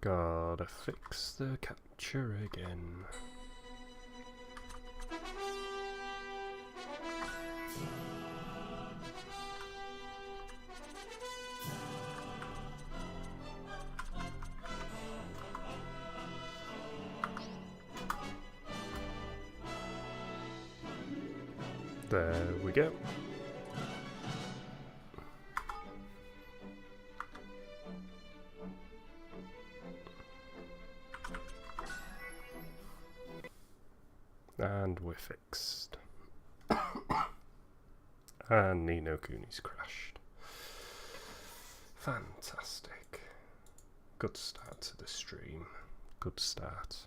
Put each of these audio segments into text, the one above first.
Gotta fix the capture again. There we go. And we're fixed. And Nino Kuni's crashed. Fantastic. Good start to the stream. Good start.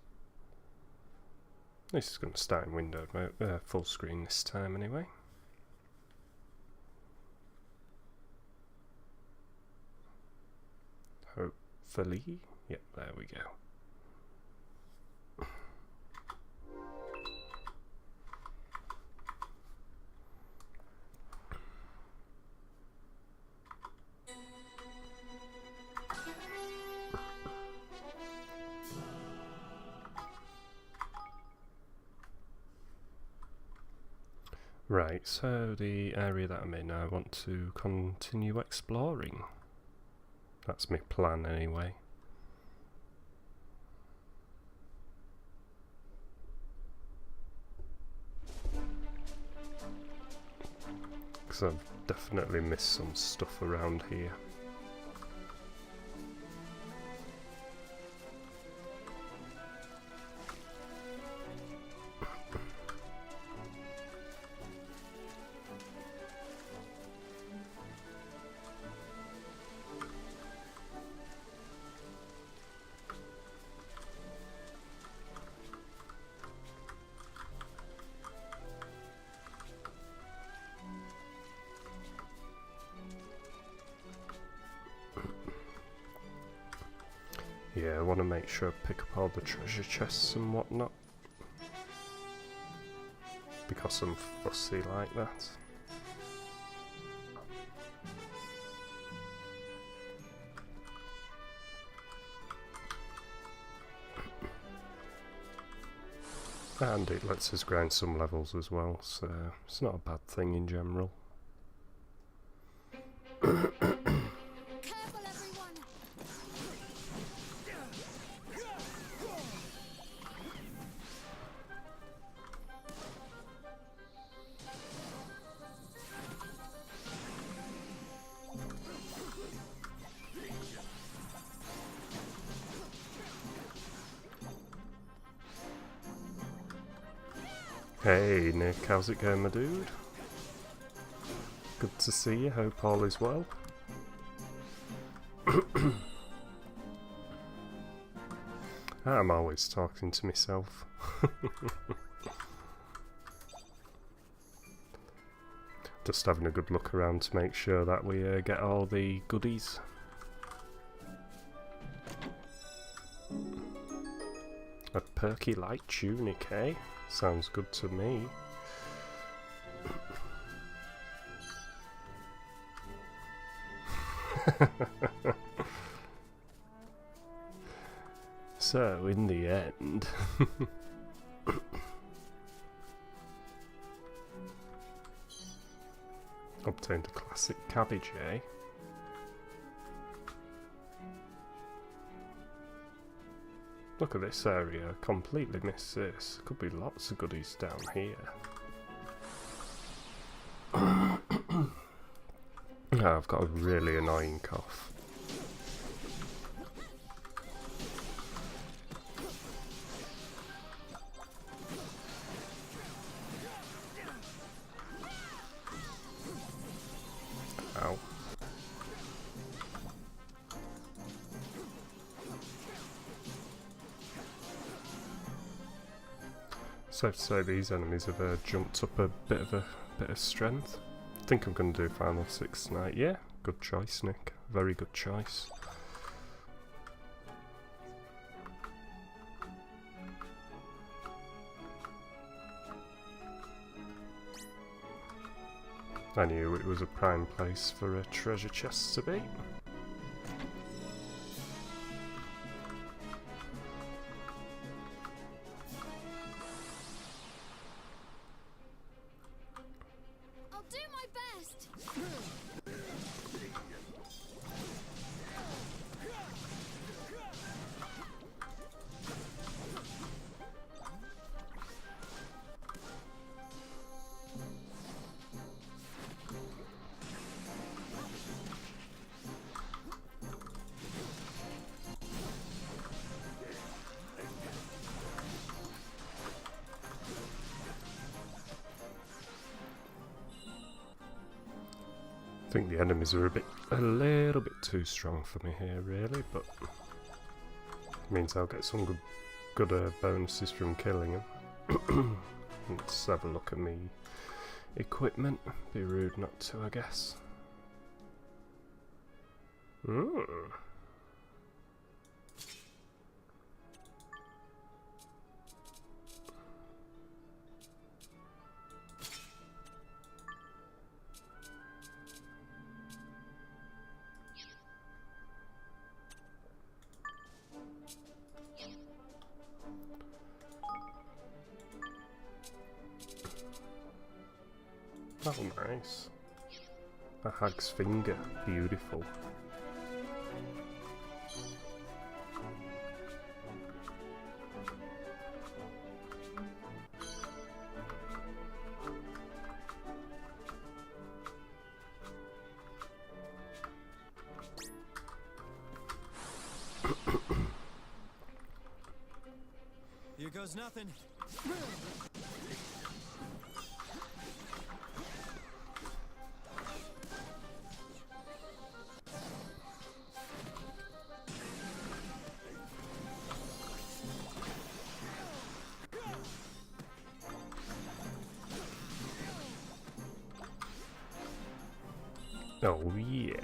At least it's going to start in windowed mode, full screen this time anyway. Hopefully. Yep, there we go. Right, so the area that I'm in, I want to continue exploring. That's my plan anyway. Because I've definitely missed some stuff around here. Yeah, I want to make sure I pick up all the treasure chests and whatnot. Because I'm fussy like that. And it lets us grind some levels as well, so it's not a bad thing in general. Hey Nick, how's it going my dude? Good to see you, hope all is well. I'm always talking to myself. Just having a good look around to make sure that we get all the goodies. A perky light tunic, eh? Sounds good to me. So, in the end... obtained a classic cabbage, eh? Look at this area, I completely missed this. Could be lots of goodies down here. Oh, I've got a really annoying cough. Ow. Safe to say these enemies have jumped up a bit of strength. I think I'm going to do Final 6 tonight. Yeah, good choice, Nick. Very good choice. I knew it was a prime place for a treasure chest to be. do my best. I think the enemies are a little bit too strong for me here, really, but means I'll get some good bonuses from killing them. Let's have a look at me equipment. Be rude not to, I guess. Oh, nice. A hag's finger. Beautiful. Here goes nothing. Oh yeah.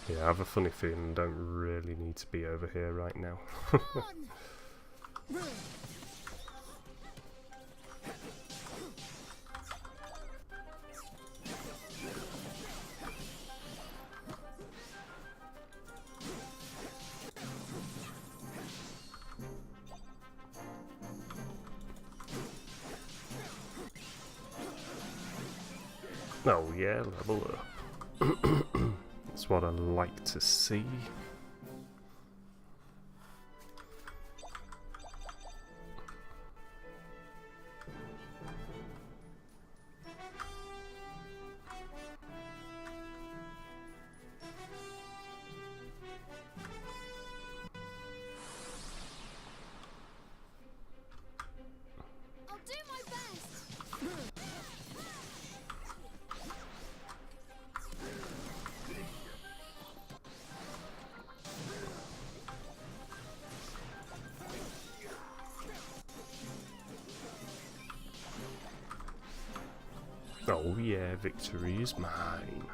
Yeah, I have a funny feeling I don't really need to be over here right now. Oh yeah, level up. That's what I like to see. I'll do my best. Oh yeah, victory is mine.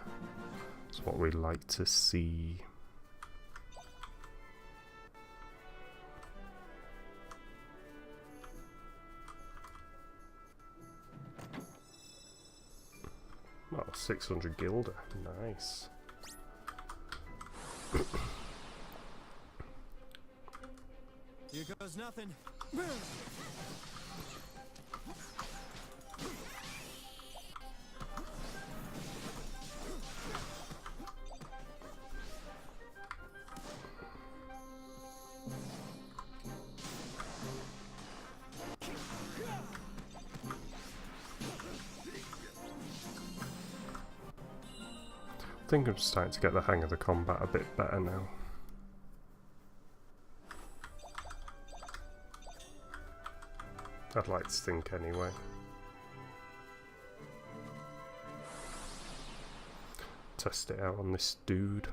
That's what we like to see. Oh, 600 gilder. Nice. Here goes nothing. I think I'm starting to get the hang of the combat a bit better now. I'd like to think anyway. Test it out on this dude.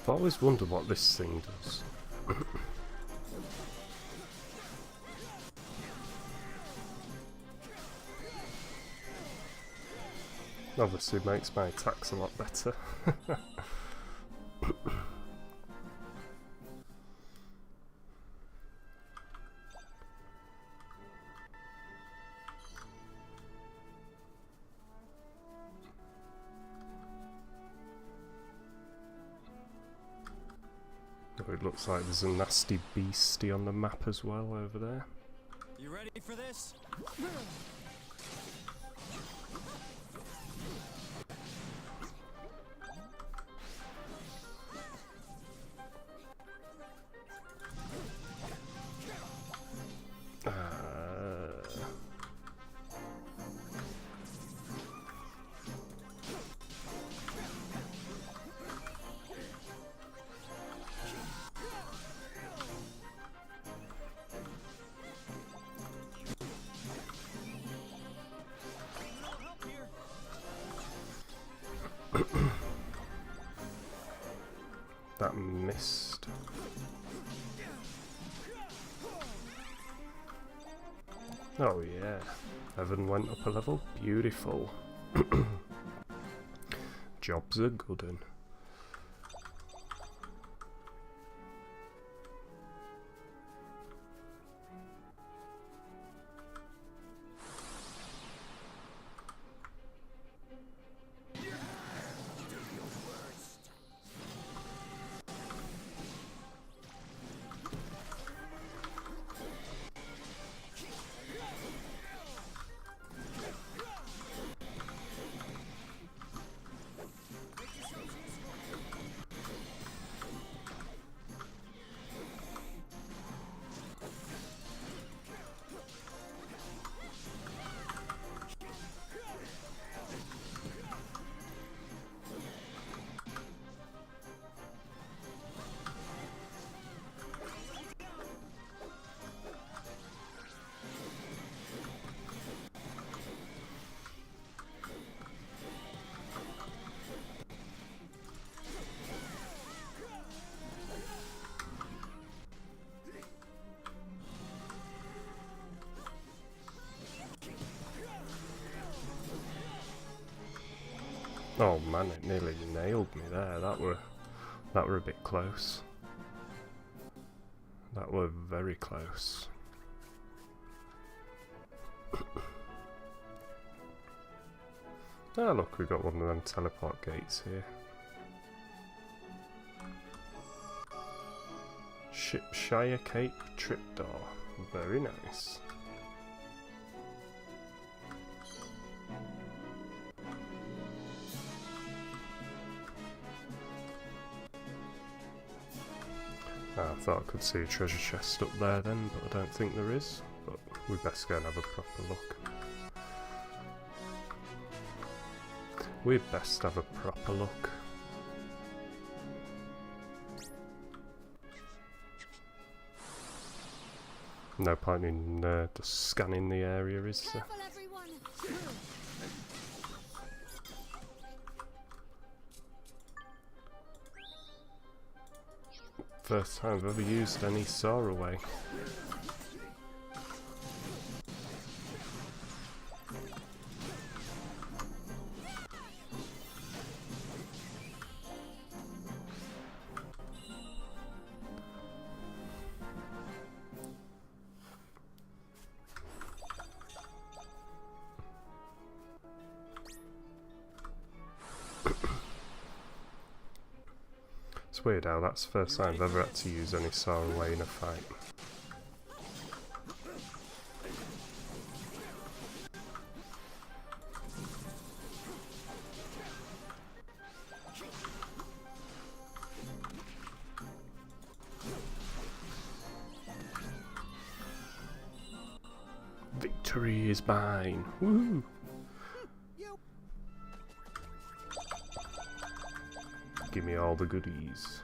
I've always wondered what this thing does. Obviously makes my attacks a lot better. Oh, it looks like there's a nasty beastie on the map as well over there. You ready for this? That missed. Oh yeah, Evan went up a level. Beautiful. Job's a good un. Oh man, it nearly nailed me there. That were a bit close. That were very close. Oh look, we've got one of them teleport gates here. Shipshire Cape Tripdoor. Very nice. I thought I could see a treasure chest up there then, but I don't think there is. But we best go and have a proper look. We'd best have a proper look. No point in just scanning the area, is there? Careful, everyone. First time I've ever used any saw away. It's weird how that's the first time I've ever had to use any saw away in a fight. Victory is mine! Woo! Give me all the goodies.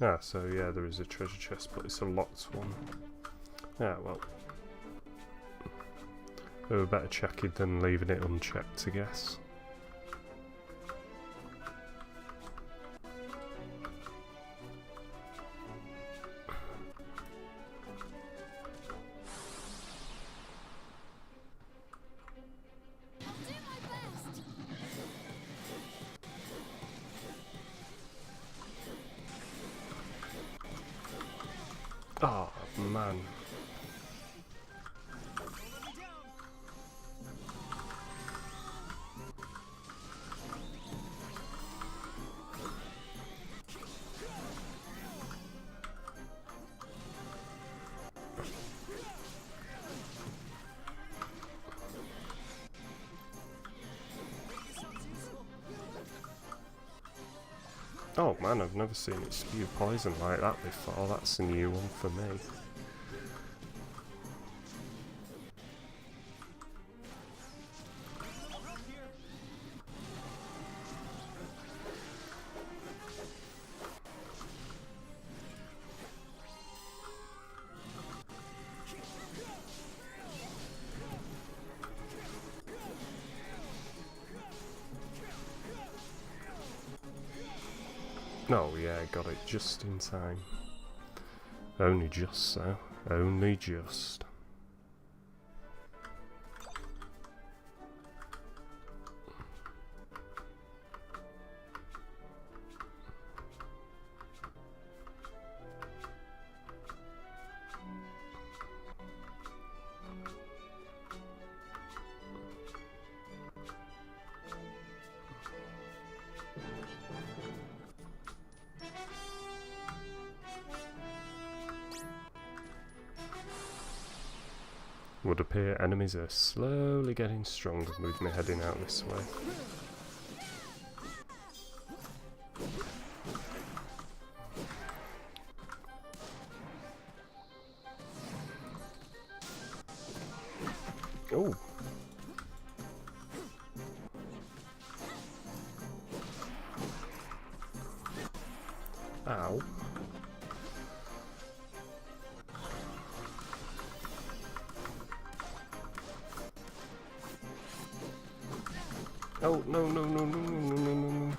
Ah, so yeah, there is a treasure chest, but it's a locked one. Yeah, well. We were better check it than leaving it unchecked, I guess. Oh man, I've never seen it spew poison like that before. That's a new one for me. Oh yeah, got it just in time. Only just so. Only just. Would appear enemies are slowly getting stronger with me heading out this way. Oh! Ow. Oh, no, no, no, no, no, no, no, no, no.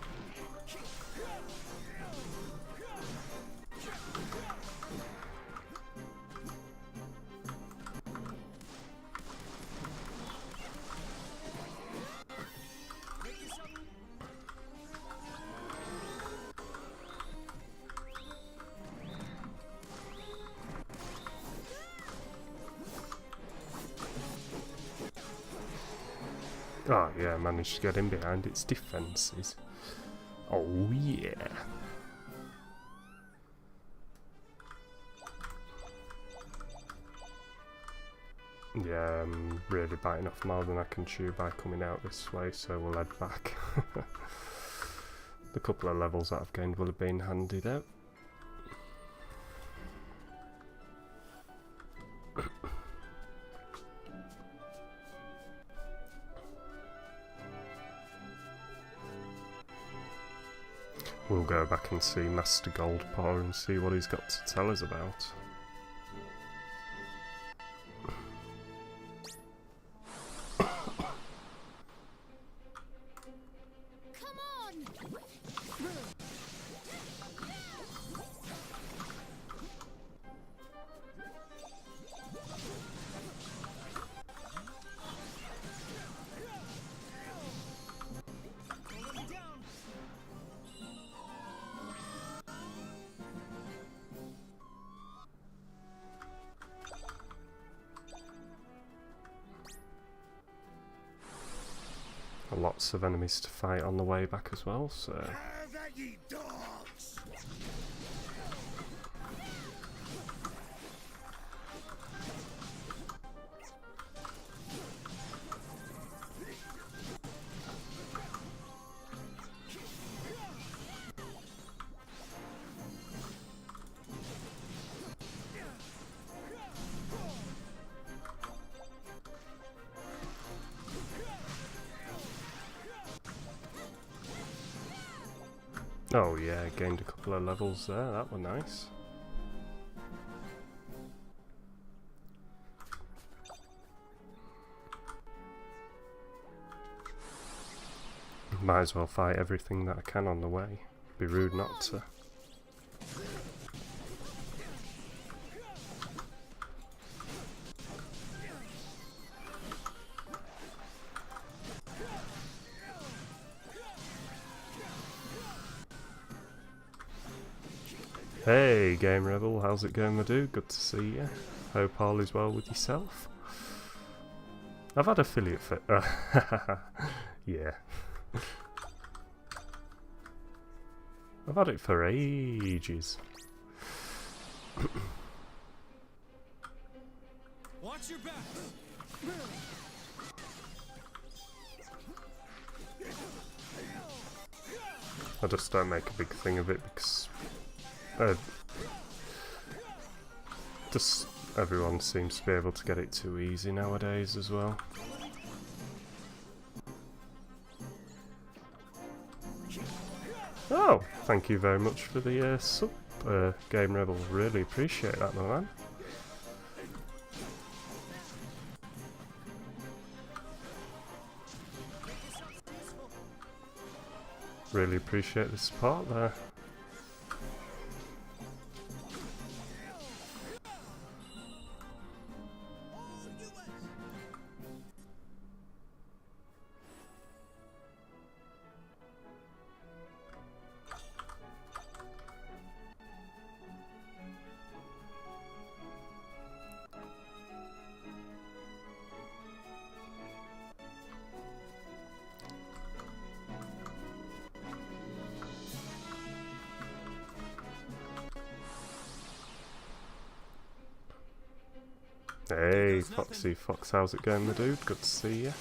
Oh yeah, I managed to get in behind its defences. Oh yeah. Yeah, I'm really biting off more than I can chew by coming out this way, so we'll head back. The couple of levels that I've gained will have been handed out. We'll go back and see Master Goldpaw and see what he's got to tell us about. Come on! Lots of enemies to fight on the way back as well, so... Oh yeah, gained a couple of levels there, that were nice. Might as well fight everything that I can on the way. Be rude not to. Hey Game Rebel, how's it going, my dude? Good to see you. Hope all is well with yourself. I've had affiliate fit. Yeah. I've had it for ages. Watch your back. I just don't make a big thing of it because just everyone seems to be able to get it too easy nowadays as well. Oh, thank you very much for the sub, Game Rebel. Really appreciate that, my man. Really appreciate the support there. Hey, Foxy Fox, how's it going, my dude? Good to see you.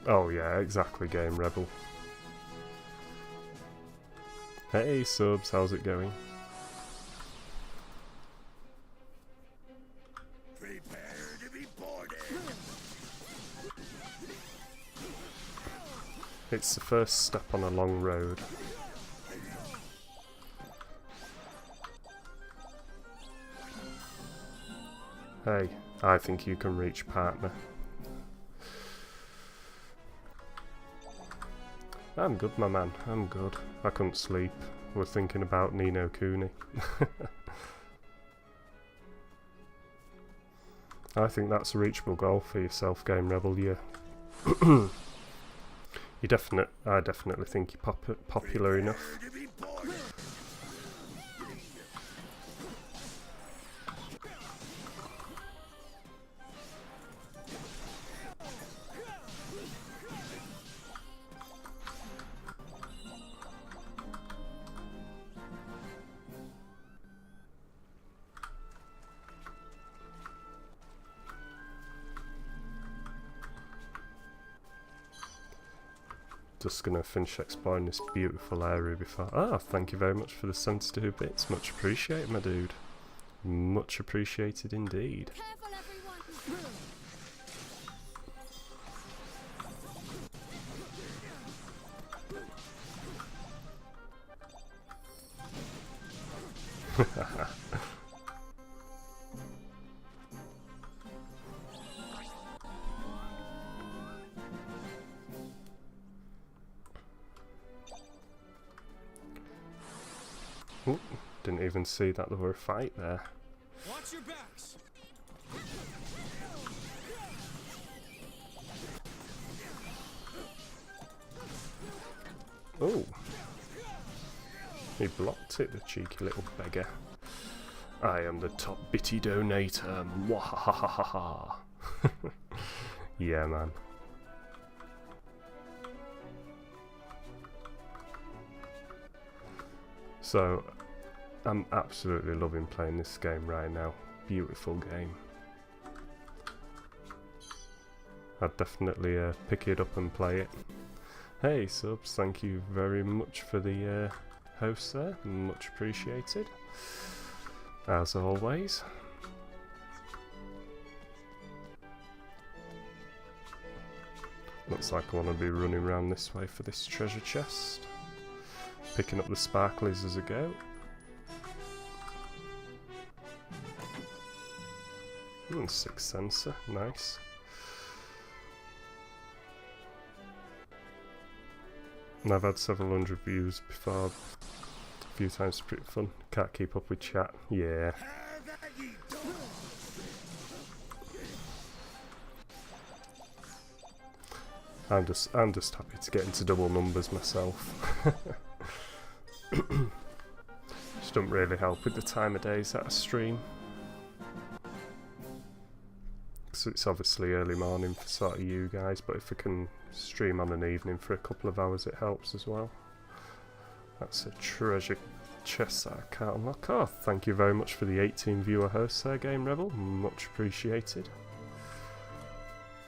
Oh yeah, exactly, Game Rebel. Hey subs, how's it going? Prepare to be boarded. It's the first step on a long road. Hey, I think you can reach partner. I'm good, my man, I'm good. I couldn't sleep. We're thinking about Nino Kuni. I think that's a reachable goal for yourself, Game Rebel. You I definitely think you're popular enough. Prepare to be boarded. Just gonna finish exploring this beautiful area before. Ah, thank you very much for the 72 bits. Much appreciated, my dude. Much appreciated indeed. Careful, everyone. Ooh, didn't even see that there were a fight there. Watch your backs. Oh, he blocked it, the cheeky little beggar. I am the top bitty donator. Mwahahaha. Yeah, man. So, I'm absolutely loving playing this game right now. Beautiful game. I'd definitely pick it up and play it. Hey subs, thank you very much for the host there. Much appreciated. As always. Looks like I want to be running around this way for this treasure chest. Picking up the sparklies as I go. Sixth sensor, nice. And I've had several hundred views before, a few times, pretty fun. Can't keep up with chat, yeah. Have at ye, dogs. I'm just happy to get into double numbers myself. Just don't really help with the time of days that I stream. So it's obviously early morning for sort of you guys, but if I can stream on an evening for a couple of hours it helps as well. That's a treasure chests that I can't unlock. Oh, thank you very much for the 18 viewer host there, Game Rebel. Much appreciated.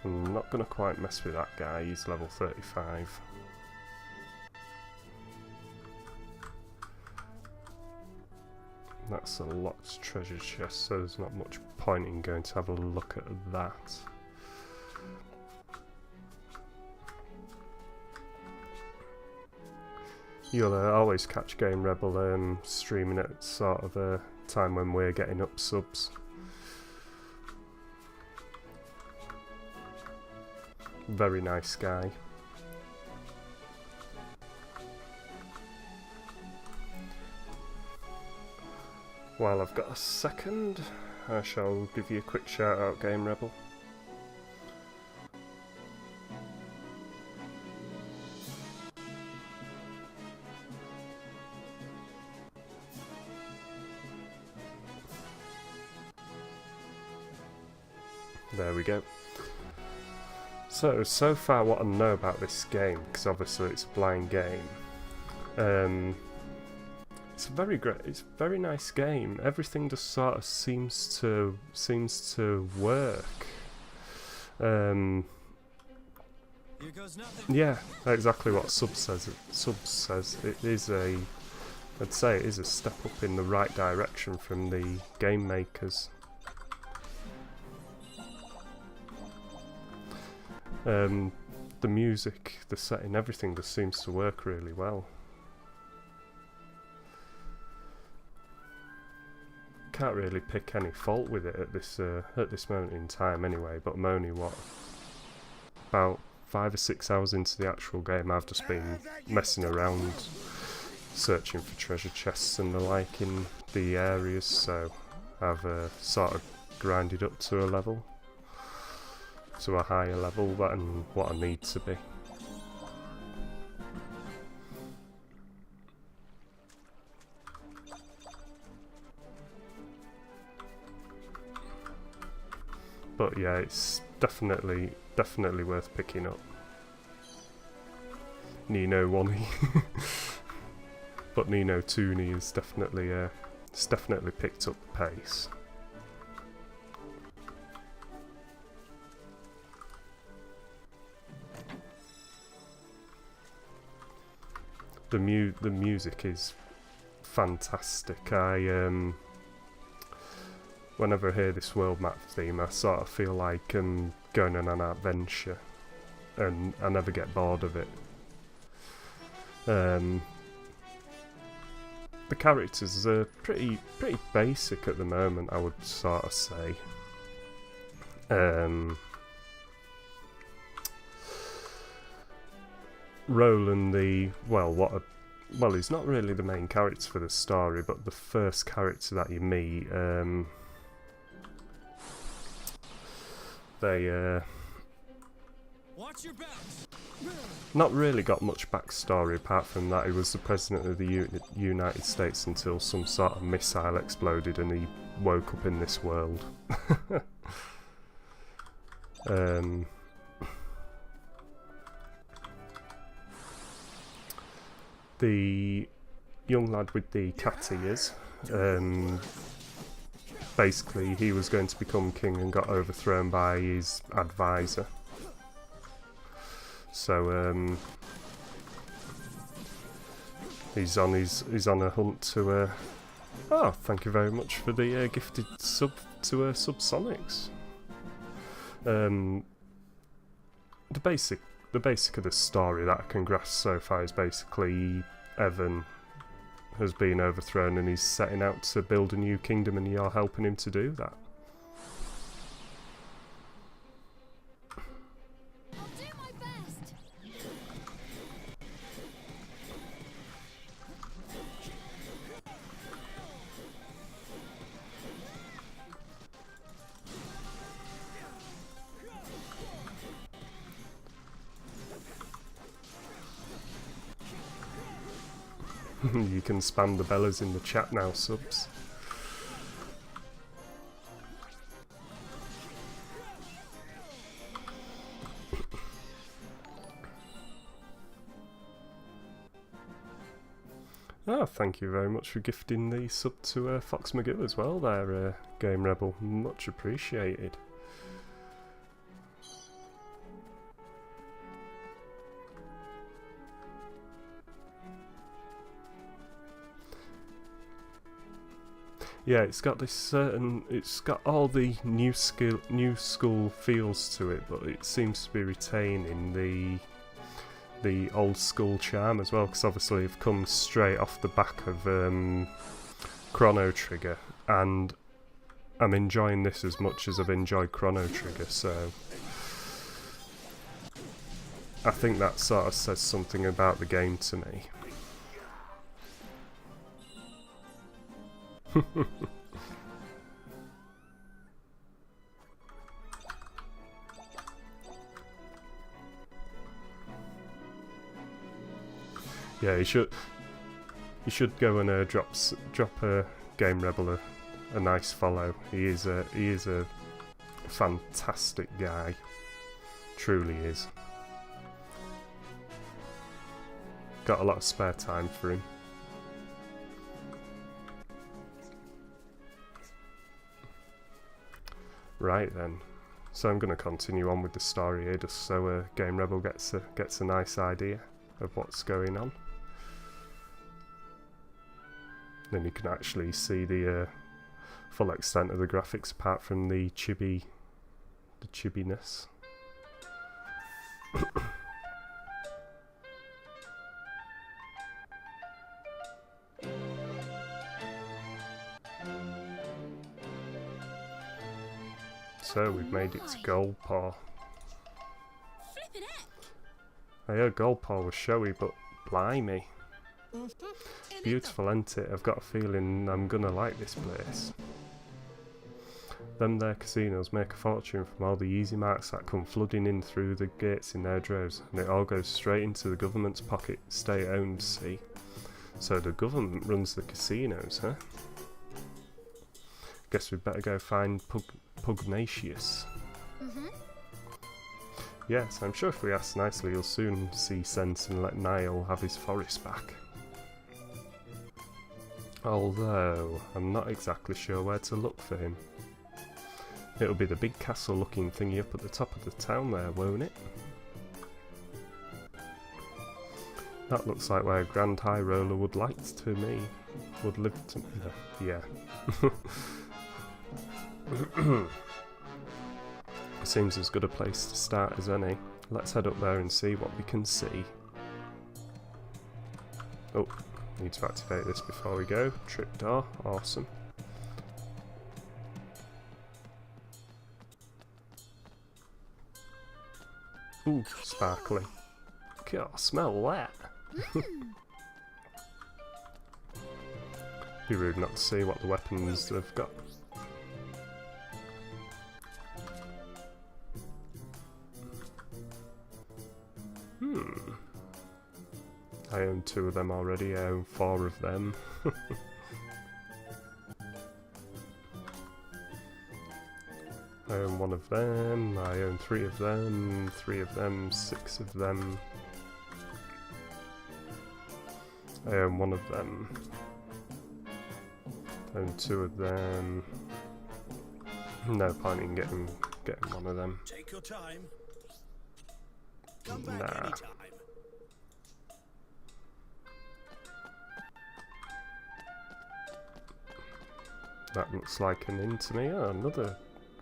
I'm not going to quite mess with that guy, he's level 35. That's a locked treasure chest, so there's not much point in going to have a look at that. You'll always catch Game Rebel streaming at sort of a time when we're getting up subs. Very nice guy. While I've got a second, I shall give you a quick shout out, Game Rebel. There we go. So far what I know about this game, because obviously it's a blind game, it's a very great, it's a very nice game. Everything just sort of seems to work. Here goes nothing. Yeah, exactly what Sub says. It is a, I'd say it is a step up in the right direction from the game makers. The music, the setting, everything just seems to work really well. Can't really pick any fault with it at this moment in time anyway, but I'm only about 5 or 6 hours into the actual game. I've just been messing around searching for treasure chests and the like in the areas, so I've sort of grinded up to a level, to a higher level than what I need to be. But yeah, it's definitely worth picking up. Nino Wani. But Nino Tooney is definitely it's definitely picked up the pace. The music is fantastic. Whenever I hear this world map theme, I sort of feel like I'm going on an adventure, and I never get bored of it. The characters are pretty basic at the moment, I would sort of say. Roland, he's not really the main character for the story, but the first character that you meet, they Watch your backs. not really got much backstory apart from that he was the president of the United States until some sort of missile exploded and he woke up in this world. The young lad with the cat ears, basically he was going to become king and got overthrown by his advisor. So he's on a hunt to oh, thank you very much for the gifted sub to Subsonics. The basic of the story that I can grasp so far is basically Evan has been overthrown and he's setting out to build a new kingdom and you're helping him to do that. I'll do my best. You can spam the bellas in the chat now, subs. Oh, thank you very much for gifting the sub to Fox Magoo as well there, Game Rebel. Much appreciated. Yeah, it's got this certain, it's got all the new school feels to it, but it seems to be retaining the old school charm as well, because obviously it comes straight off the back of Chrono Trigger, and I'm enjoying this as much as I've enjoyed Chrono Trigger, so I think that sort of says something about the game to me. Yeah, you should go and drop a Game Rebel a nice follow. He is a fantastic guy, truly is. Got a lot of spare time for him. Right then, so I'm going to continue on with the story here, just so Game Rebel gets a nice idea of what's going on. Then you can actually see the full extent of the graphics, apart from the chibbiness. So we've made it to Gold Paw. Flippin' heck. I heard Gold Paw was showy, but blimey. Beautiful, ain't it? I've got a feeling I'm gonna like this place. Them there casinos make a fortune from all the easy marks that come flooding in through the gates in their droves, and it all goes straight into the government's pocket, state-owned, see? So the government runs the casinos, huh? Guess we'd better go find Pugnacious. Yes, I'm sure if we ask nicely he'll soon see sense and let Niall have his forest back. Although, I'm not exactly sure where to look for him. It'll be the big castle looking thingy up at the top of the town there, won't it? That looks like where Grand High Roller would live to me. Yeah. Seems as good a place to start as any. Let's head up there and see what we can see. Oh, need to activate this before we go. Trapdoor, awesome. Ooh, sparkly. God, smell that. Be rude not to see what the weapons they've got. I own 2 of them already, I own 4 of them. I own 1 of them, I own 3 of them, 3 of them, 6 of them. I own 1 of them. I own 2 of them. No point in getting 1 of them. Take your time. Come back Nah. anytime. That looks like an inn to me. Oh, another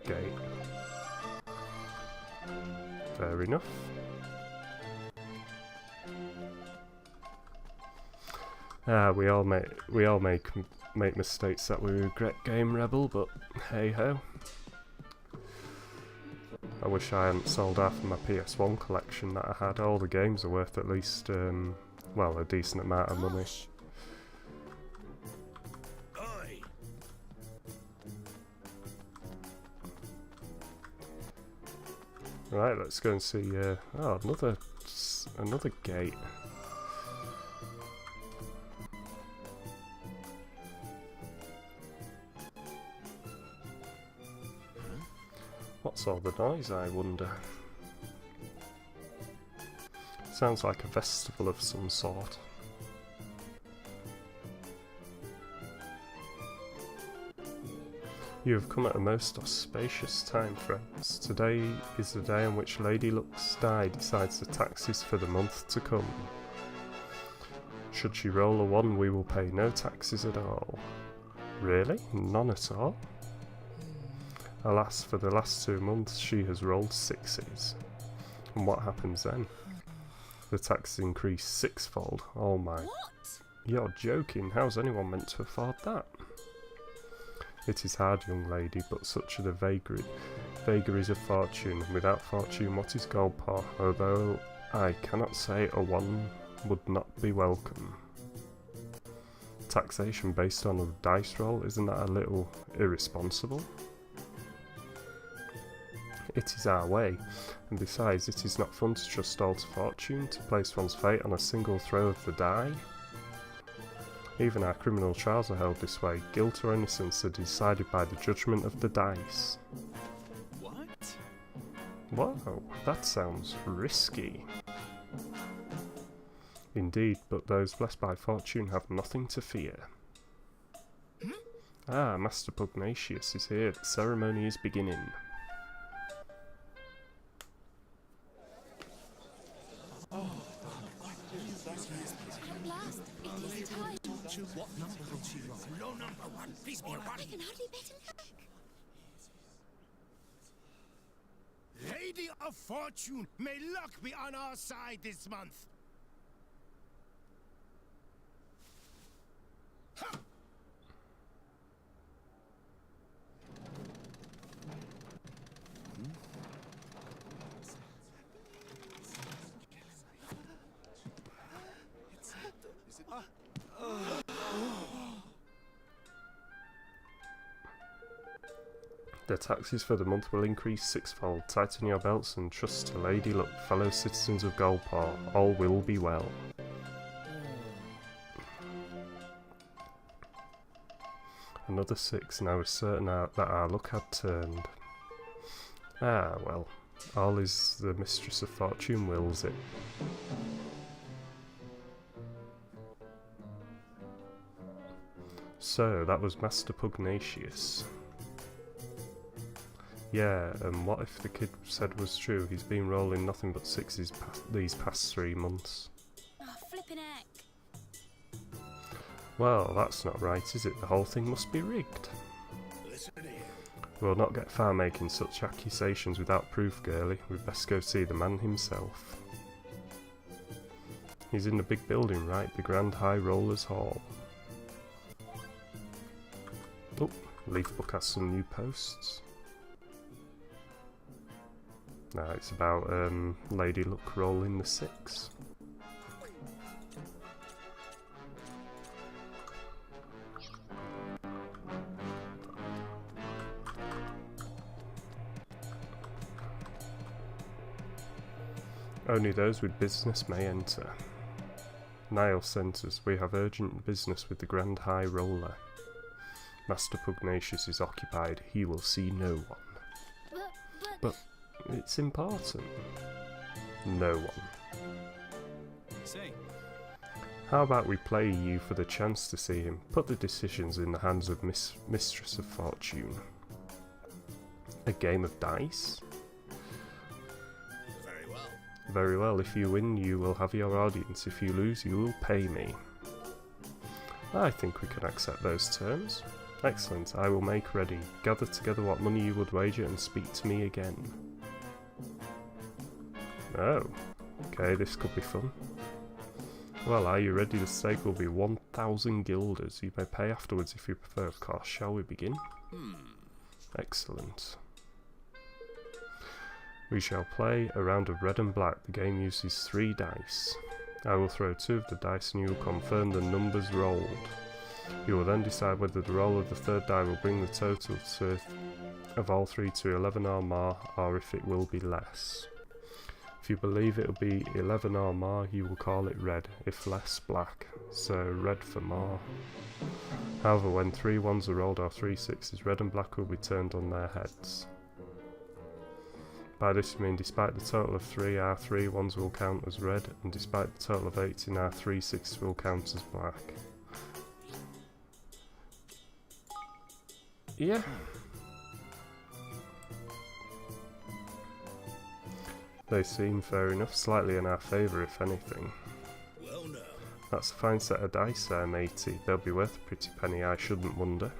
gate. Fair enough. We all make mistakes that we regret, Game Rebel, but hey ho. I wish I hadn't sold half of my PS1 collection that I had. All the games are worth at least, well, a decent amount of money. Oi. Right, let's go and see. Oh, another gate. What's all the noise, I wonder? Sounds like a festival of some sort. You have come at a most auspicious time, friends. Today is the day on which Lady Luck's die decides the taxes for the month to come. Should she roll a 1, we will pay no taxes at all. Really? None at all? Alas, for the last 2 months she has rolled 6s. And what happens then? The taxes increase 6-fold. Oh my. What? You're joking. How's anyone meant to afford that? It is hard, young lady, but such are the vagaries of fortune. Without fortune, what is gold paw? Although I cannot say a 1 would not be welcome. Taxation based on a dice roll, isn't that a little irresponsible? It is our way, and besides, it is not fun to trust all to fortune, to place one's fate on a single throw of the die. Even our criminal trials are held this way. Guilt or innocence are decided by the judgment of the dice. What? Whoa, that sounds risky. Indeed, but those blessed by fortune have nothing to fear. Ah, Master Pugnacious is here. The ceremony is beginning. At last, it is time. What number will she roll? Low number 1. Please be a 1. I can hardly bet him back. Lady of Fortune, may luck be on our side this month. Ha! The taxes for the month will increase 6-fold. Tighten your belts and trust to Lady Luck, fellow citizens of Goldpaw. All will be well. Another 6, and I was certain that our luck had turned. Ah, well, all is the Mistress of Fortune wills it. So, that was Master Pugnacious. Yeah, and what if the kid said was true? He's been rolling nothing but 6s these past 3 months. Oh, flippin' heck. Well, that's not right, is it? The whole thing must be rigged. Listen here. We'll not get far making such accusations without proof, girlie. We'd best go see the man himself. He's in the big building, right? The Grand High Rollers Hall. Oh, Leafbook has some new posts. Now it's about Lady Luck rolling the 6. Only those with business may enter. Nile centres, we have urgent business with the Grand High Roller. Master Pugnacious is occupied, he will see no one. But it's important. No one. Say, How about we play you for the chance to see him? Put the decisions in the hands of Mistress of Fortune. A game of dice? Very well. Very well, if you win you will have your audience, if you lose you will pay me. I think we can accept those terms. Excellent, I will make ready. Gather together what money you would wager and speak to me again. Oh, okay, this could be fun. Well, are you ready? The stake will be 1,000 guilders. You may pay afterwards if you prefer, of course. Shall we begin? Excellent. We shall play a round of red and black. The game uses 3 dice. I will throw 2 of the dice and you will confirm the numbers rolled. You will then decide whether the roll of the 3rd die will bring the total of all 3 to 11 or more, or if it will be less. If you believe it will be 11 or more, you will call it red, if less, black. So red for more. However, when 3 1s are rolled or 3 6s, red and black will be turned on their heads. By this we mean despite the total of 3, our 3 1s will count as red, and despite the total of 18, our 3 6s will count as black. Yeah, They seem fair enough, slightly in our favour if anything. Well, now. That's a fine set of dice there, matey. They'll be worth a pretty penny, I shouldn't wonder.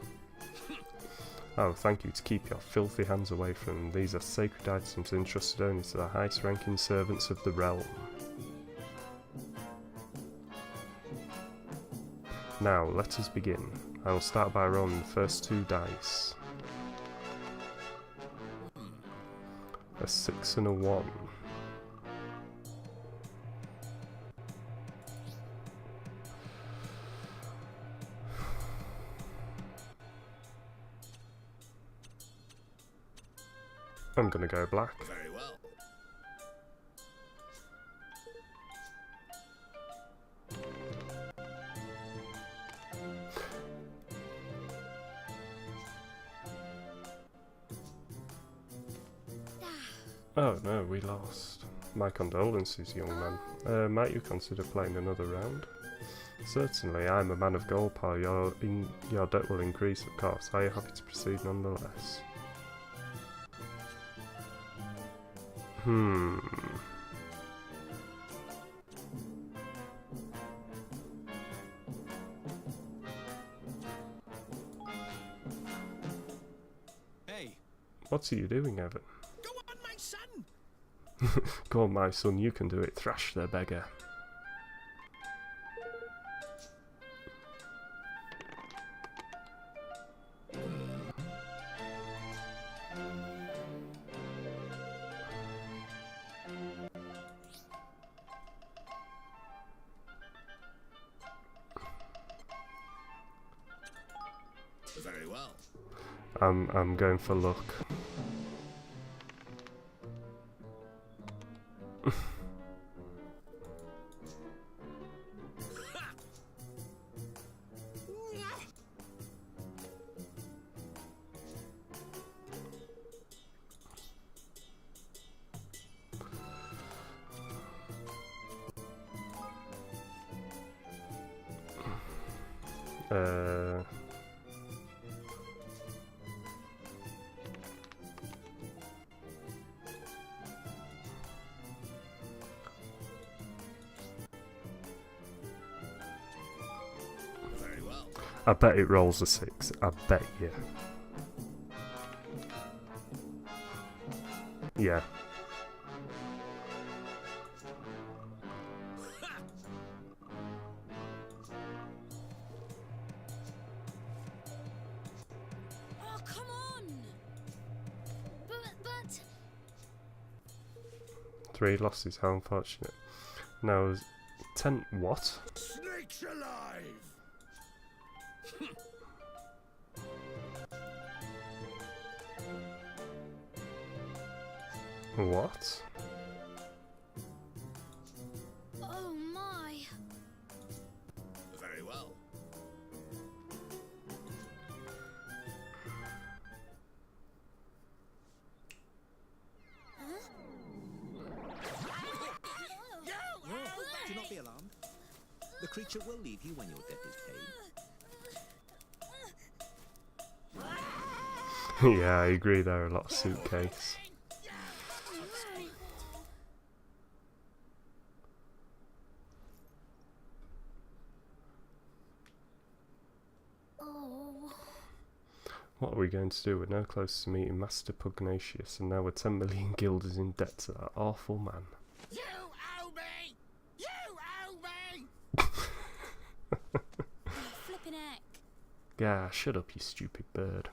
Oh, thank you to keep your filthy hands away from them. These are sacred items entrusted only to the highest ranking servants of the realm. Now, let us begin. I will start by rolling the first 2 dice. A 6 and a 1. I'm gonna go black. Very well. Oh no, we lost. My condolences, young man. Might you consider playing another round? Certainly, I'm a man of gold, pal. Your debt will increase, of course. Are you happy to proceed nonetheless? Hey, What are you doing, Evan? Go on, my son. Go on, my son, you can do it. Thrash the beggar. Very well. I'm going for luck. Very well. I bet it rolls a 6. I bet you. Yeah. Oh, come on! But... 3 losses, how unfortunate. Now, 10... What? Snakes alive. What? Oh my! Very well. Do not be alarmed. The creature will leave you when your debt is paid. Yeah, I agree, they're a lot of suitcase. Oh. What are we going to do? We're now close to meeting Master Pugnacious, and now we're 10 million guilders in debt to that awful man. You owe me. You owe me. Flippin' heck. Gah, shut up, you stupid bird.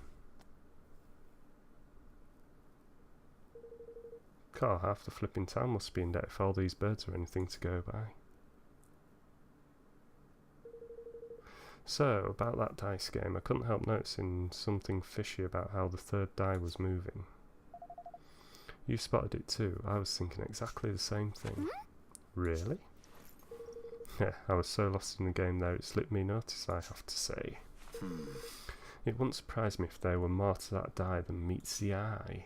God, half the flipping town must be in debt if all these birds are anything to go by. So, about that dice game, I couldn't help noticing something fishy about how the third die was moving. You spotted it too. I was thinking exactly the same thing. Really? Yeah, I was so lost in the game there it slipped me notice, I have to say. It wouldn't surprise me if there were more to that die than meets the eye.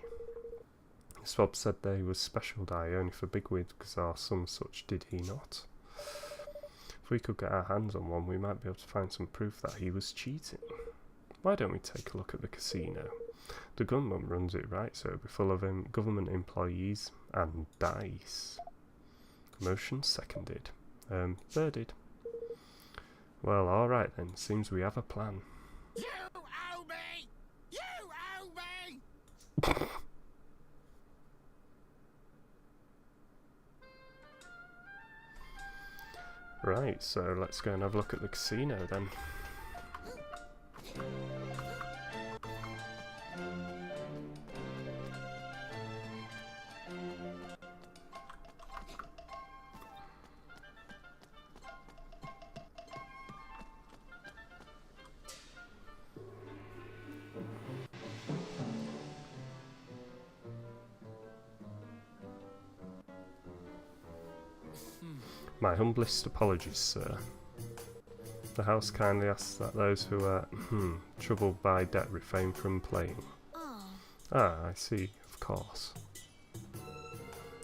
Swab said they was special die only for bigwigs or some such, did he not? If we could get our hands on one, we might be able to find some proof that he was cheating. Why don't we take a look at the casino? The gunman runs it, right, so it'll be full of government employees, and dice. Motion seconded. Thirded. Well, alright then. Seems we have a plan. You owe me! You owe me! Right, so let's go and have a look at the casino then. My humblest apologies, sir. The house kindly asks that those who are troubled by debt refrain from playing. Oh, Ah, I see, of course.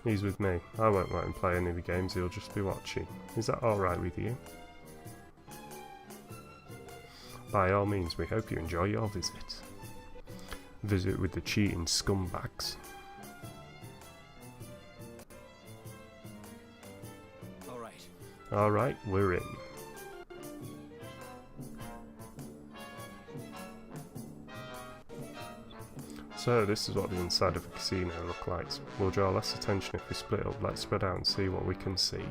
He's with me. I won't let him play any of the games, he'll just be watching. Is that alright with you? By all means, we hope you enjoy your visit. Visit with the cheating scumbags. Alright, we're in. So this is what the inside of a casino looks like. We'll draw less attention if we split up. Let's spread out and see what we can see.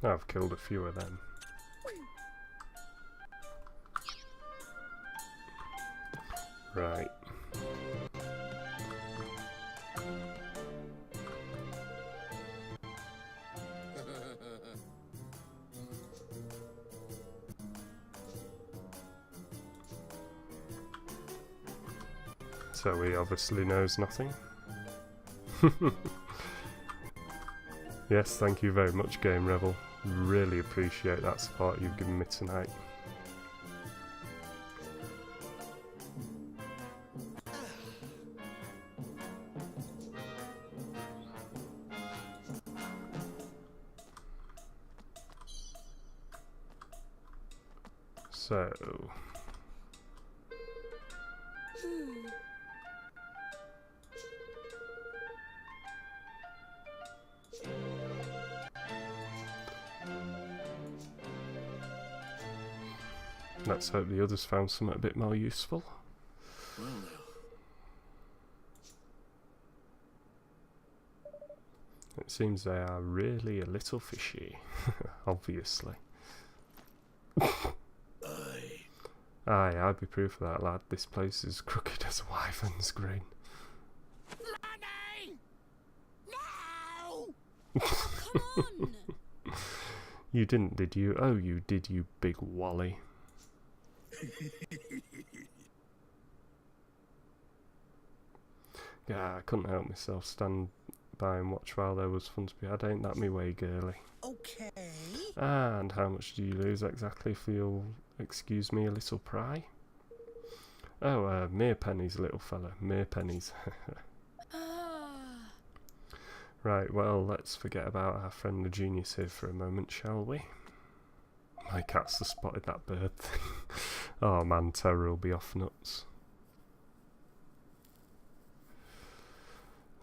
I've killed a few of them. Right. So he obviously knows nothing. Yes, thank you very much, Game Rebel. Really appreciate that support you've given me tonight. So... let's hope the others found something a bit more useful. Well, now. It seems they are really a little fishy, obviously. Aye, I'd be proof of that, lad. This place is crooked as a wyvern's grain. Money! No! come on! You didn't, did you? Oh, you did, you big wally. Yeah, I couldn't help myself. Stand by and watch while there was fun to be had. Ain't that me way, girly? Okay. Ah, and how much do you lose exactly, if you'll excuse me a little pry? Oh, mere pennies, little fella. Mere pennies. Right, well, let's forget about our friend the genius here for a moment, shall we? My cats have spotted that bird thing. Oh man, Terror will be off nuts.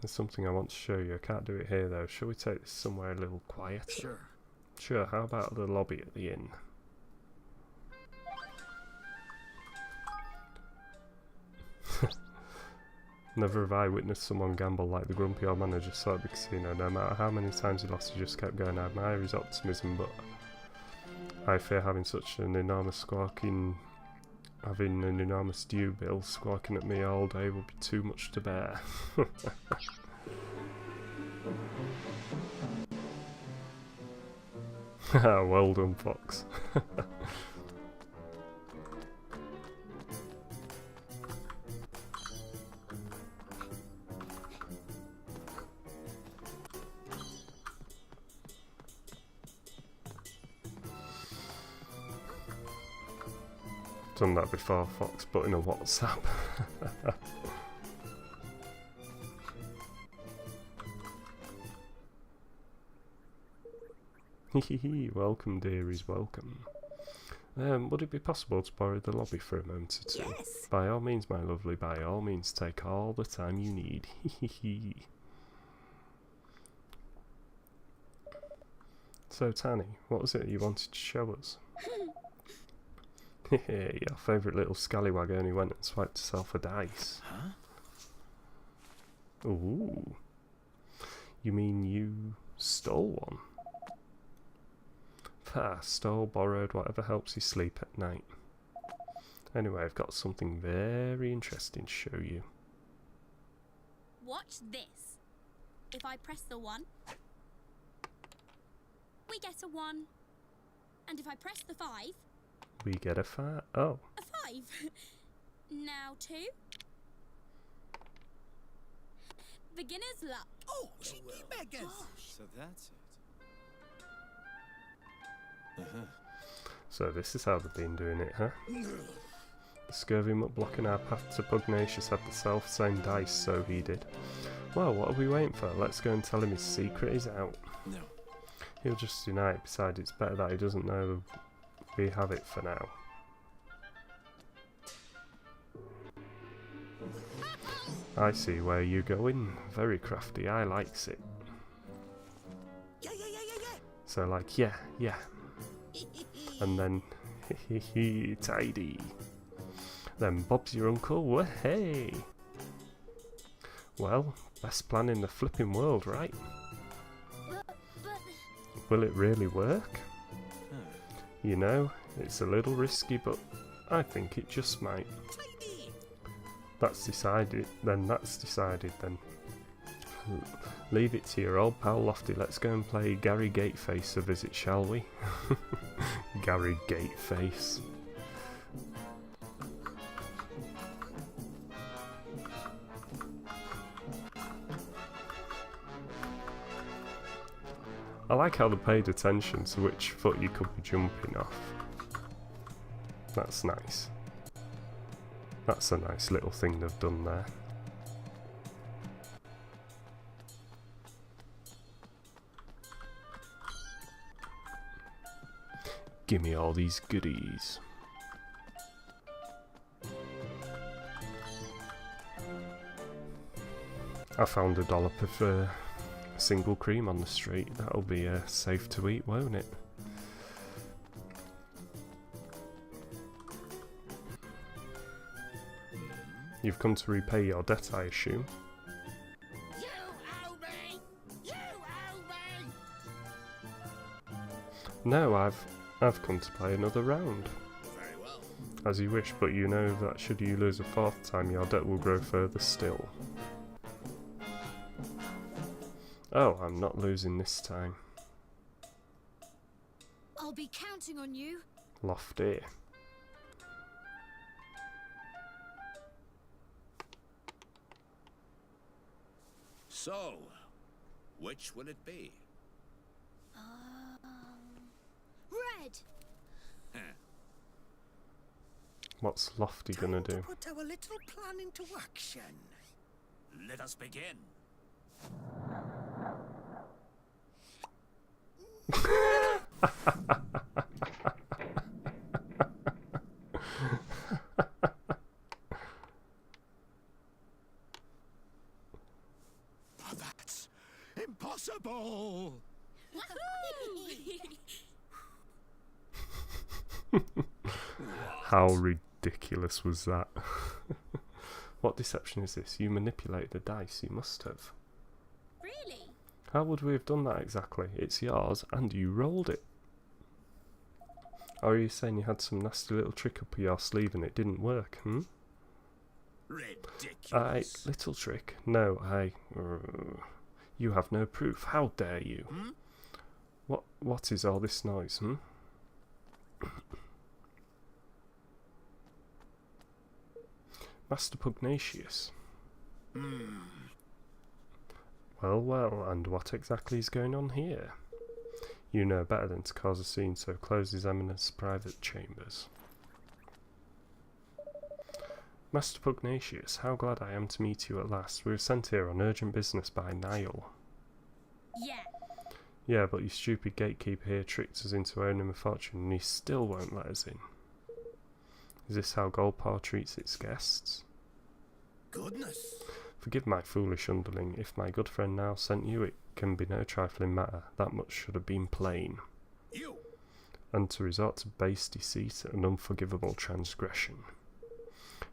There's something I want to show you. I can't do it here though. Shall we take this somewhere a little quieter? Sure. Sure, how about the lobby at the inn? Never have I witnessed someone gamble like the grumpy old manager saw at the casino. No matter how many times he lost, he just kept going. I admire his optimism, but I fear having an enormous due bill squawking at me all day will be too much to bear. Well done, Fox. Done that before, Fox, but in a WhatsApp. Hehehe, welcome dearies, welcome. Would it be possible to borrow the lobby for a moment or two? Yes. By all means, my lovely, by all means, take all the time you need. Hehehe. So, Tanny, what was it you wanted to show us? Hehe, your favourite little scallywag only went and swiped herself a dice. Huh? Ooh. You mean you stole one? Stole, borrowed, whatever helps you sleep at night. Anyway, I've got something very interesting to show you. Watch this. If I press the 1, we get a 1. And if I press the 5, We get a oh. a 5. Now 2. Beginner's luck. Oh, cheeky beggars! So that's it. So this is how they've been doing it, huh? The scurvy mutt blocking our path to Pugnacious had the self-same dice, so he did. Well, what are we waiting for? Let's go and tell him his secret is out. No. He'll just unite. Besides, it's better that he doesn't know we have it for now. I see where you're going. Very crafty. I likes it. Yeah. So like, yeah. And then, tidy. Then Bob's your uncle. Well, hey. Well, best plan in the flipping world, right? But Will it really work? You know, it's a little risky, but I think it just might. Tidy! That's decided then. Leave it to your old pal Lofty. Let's go and play Gary Gateface a visit, shall we? Gary Gateface. I like how they paid attention to which foot you could be jumping off. That's nice. That's a nice little thing they've done there. Gimme all these goodies. I found a dollop of single cream on the street. That'll be safe to eat, won't it? You've come to repay your debt, I assume. You owe me! You owe me! No, I've come to play another round. Very well. As you wish, but you know that should you lose a fourth time, your debt will grow further still. Oh, I'm not losing this time. I'll be counting on you. Lofty. So, which will it be? Red. Huh. What's Lofty gonna Time to do? put our little plan into action. Let us begin. Oh, that's impossible! How ridiculous was that? What deception is this? You manipulate the dice, you must have. Really? How would we have done that exactly? It's yours, and you rolled it. Or are you saying you had some nasty little trick up your sleeve and it didn't work, hmm? Ridiculous. Little trick? No, you have no proof. How dare you? Hmm? What is all this noise, hmm? Master Pugnacious. Well, and what exactly is going on here? You know better than to cause a scene, so close his eminence private chambers. Master Pugnacious, how glad I am to meet you at last. We were sent here on urgent business by Niall. Yeah. Yeah, but your stupid gatekeeper here tricked us into owning a fortune and he still won't let us in. Is this how Goldpaw treats its guests? Goodness. Forgive my foolish underling. If my good friend now sent you, it can be no trifling matter. That much should have been plain. You. And to resort to base deceit, an unforgivable transgression.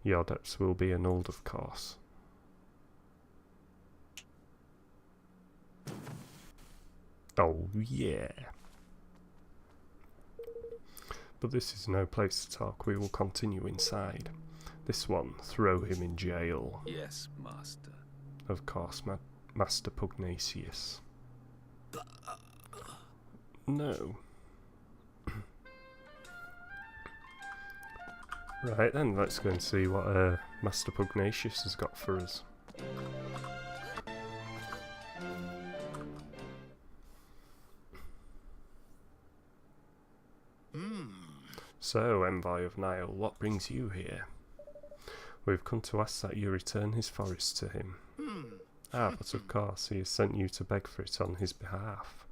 Your debts will be annulled, of course. Oh, yeah. But this is no place to talk. We will continue inside. This one, throw him in jail. Yes, master. Of course, Master Pugnacious. No. Right then, let's go and see what Master Pugnacious has got for us. So, Envoy of Nile, what brings you here? We've come to ask that you return his forest to him. Ah, but of course, he has sent you to beg for it on his behalf.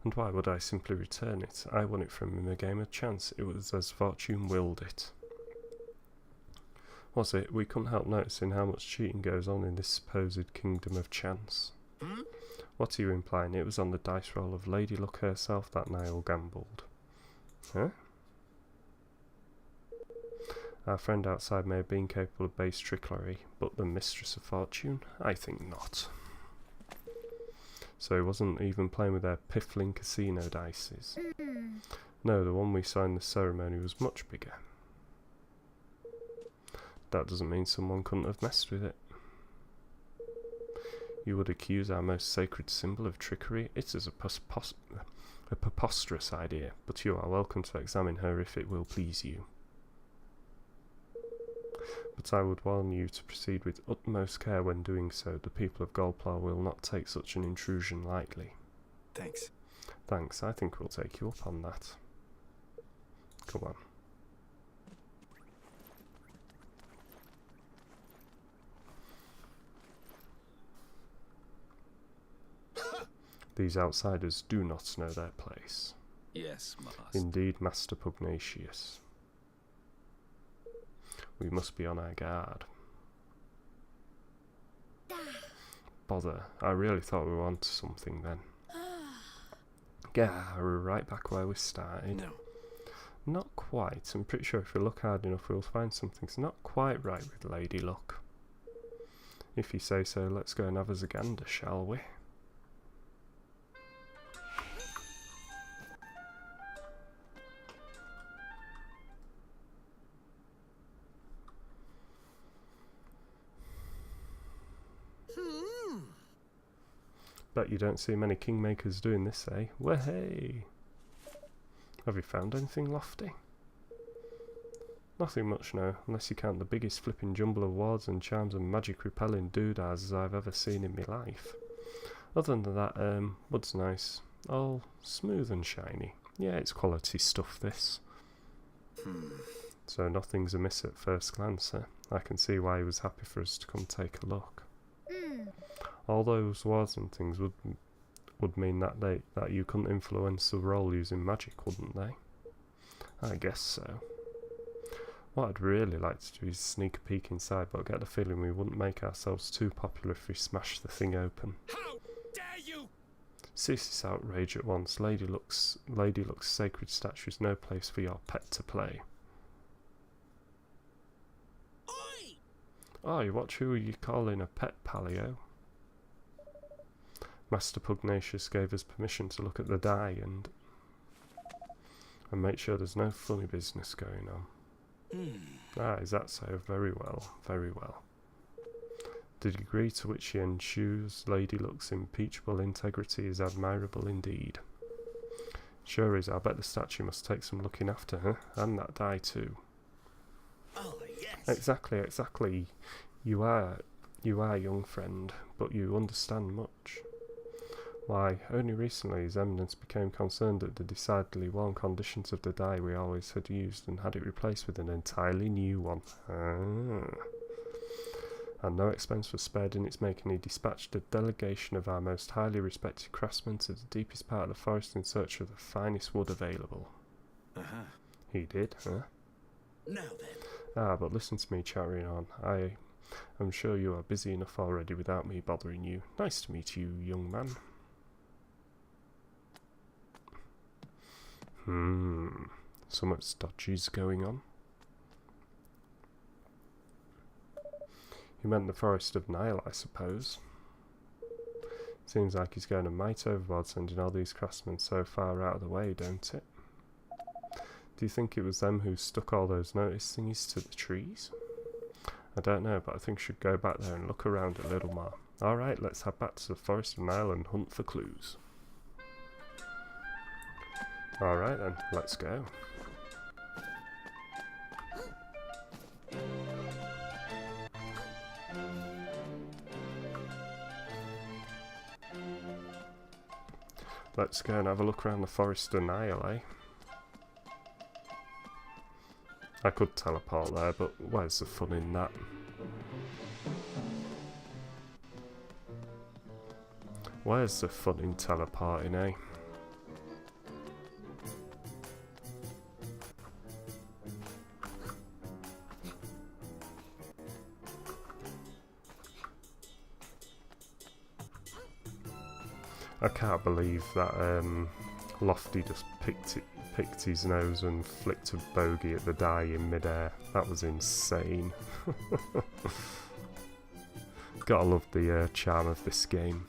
And why would I simply return it? I won it from him a game of chance. It was as fortune willed it. Was it? We couldn't help noticing how much cheating goes on in this supposed kingdom of chance. What are you implying? It was on the dice roll of Lady Luck herself that Niall gambled. Huh? Our friend outside may have been capable of base trickery, but the mistress of fortune? I think not. So he wasn't even playing with their piffling casino dices. No, the one we saw in the ceremony was much bigger. That doesn't mean someone couldn't have messed with it. You would accuse our most sacred symbol of trickery? It is a preposterous idea, but you are welcome to examine her if it will please you. But I would warn you to proceed with utmost care when doing so. The people of Goldpaw will not take such an intrusion lightly. Thanks. Thanks, I think we'll take you up on that. Come on. These outsiders do not know their place. Yes, master. Indeed, Master Pugnacious. We must be on our guard. Bother, I really thought we were onto something then. Yeah, we're right back where we started. No. Not quite. I'm pretty sure if we look hard enough we'll find something's not quite right with Lady Luck. If you say so, let's go and have us a gander, shall we? Bet you don't see many kingmakers doing this, eh? Wahey! Have you found anything lofty? Nothing much, no, unless you count the biggest flipping jumble of wards and charms and magic repelling doodads I've ever seen in my life. Other than that, wood's nice. All smooth and shiny. Yeah, it's quality stuff, this. So nothing's amiss at first glance, eh? I can see why he was happy for us to come take a look. All those wards and things would mean that you couldn't influence the roll using magic, wouldn't they? I guess so. What I'd really like to do is sneak a peek inside, but I get the feeling we wouldn't make ourselves too popular if we smashed the thing open. How dare you! Cease this outrage at once. Lady Luck's sacred statue is no place for your pet to play. Oi, what who are you calling a pet, Palio? Master Pugnacious gave us permission to look at the die and make sure there's no funny business going on. Ah, is that so? Very well, very well. The degree to which she ensures Lady Luck's impeachable integrity is admirable indeed. Sure is, I bet the statue must take some looking after, huh? And that die too. Oh, yes. Exactly, exactly. You are, young friend, but you understand much. Why, only recently His Eminence became concerned at the decidedly worn conditions of the die we always had used and had it replaced with an entirely new one. Ah. And no expense was spared in its making. He dispatched a delegation of our most highly respected craftsmen to the deepest part of the forest in search of the finest wood available. He did, huh? Now then. Ah, but listen to me chattering on. I'm sure you are busy enough already without me bothering you. Nice to meet you, young man. Something dodgy's going on. You meant the Forest of Nile, I suppose. Seems like he's going a mite overboard sending all these craftsmen so far out of the way, don't it? Do you think it was them who stuck all those notice thingies to the trees? I don't know, but I think we should go back there and look around a little more. Alright, let's head back to the Forest of Nile and hunt for clues. Alright then, let's go. Let's go and have a look around the Forest of Nile, eh? I could teleport there, but where's the fun in that? Where's the fun in teleporting, eh? I can't believe that Lofty just picked his nose and flicked a bogey at the die in midair. That was insane. Gotta love the charm of this game.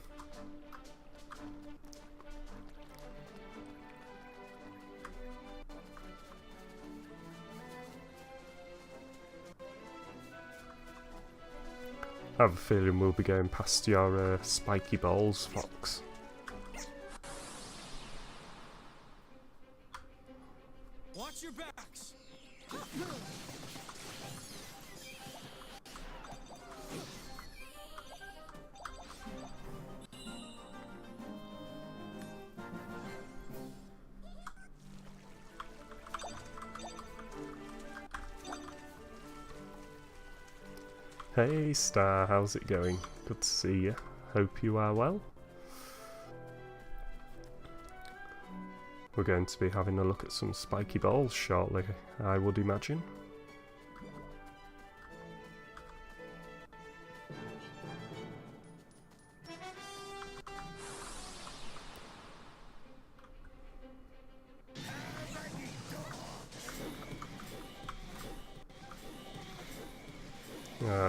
I have a feeling we'll be going past your spiky balls, Fox. Watch your backs. Hey Star, how's it going? Good to see you. Hope you are well. We're going to be having a look at some spiky balls shortly, I would imagine.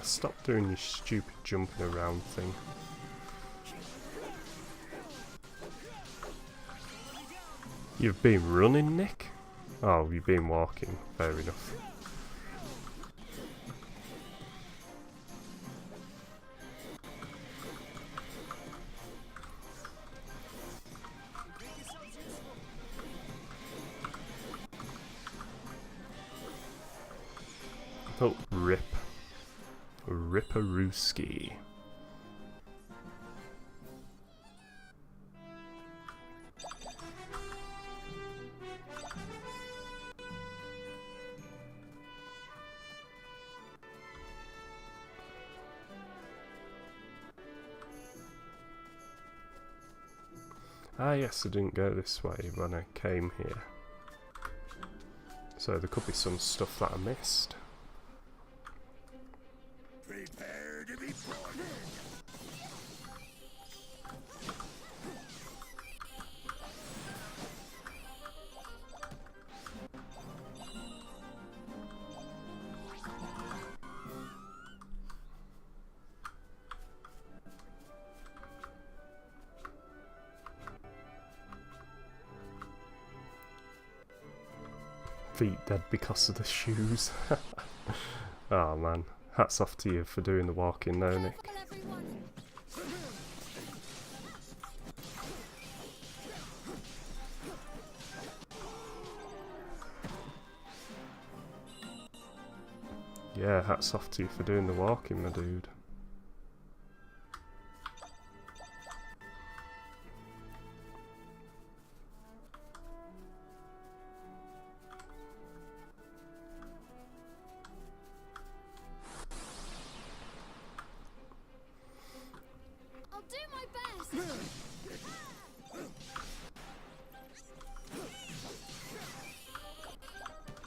Stop doing your stupid jumping around thing. You've been running, Nick? Oh, you've been walking. Fair enough. Oh, rip. Ripperooski. Ah yes, I didn't go this way when I came here. So there could be some stuff that I missed. Prepare to be prodded. Feet dead because of the shoes. Oh man, hats off to you for doing the walking though, Nick. Careful, everyone. Yeah, hats off to you for doing the walking, my dude.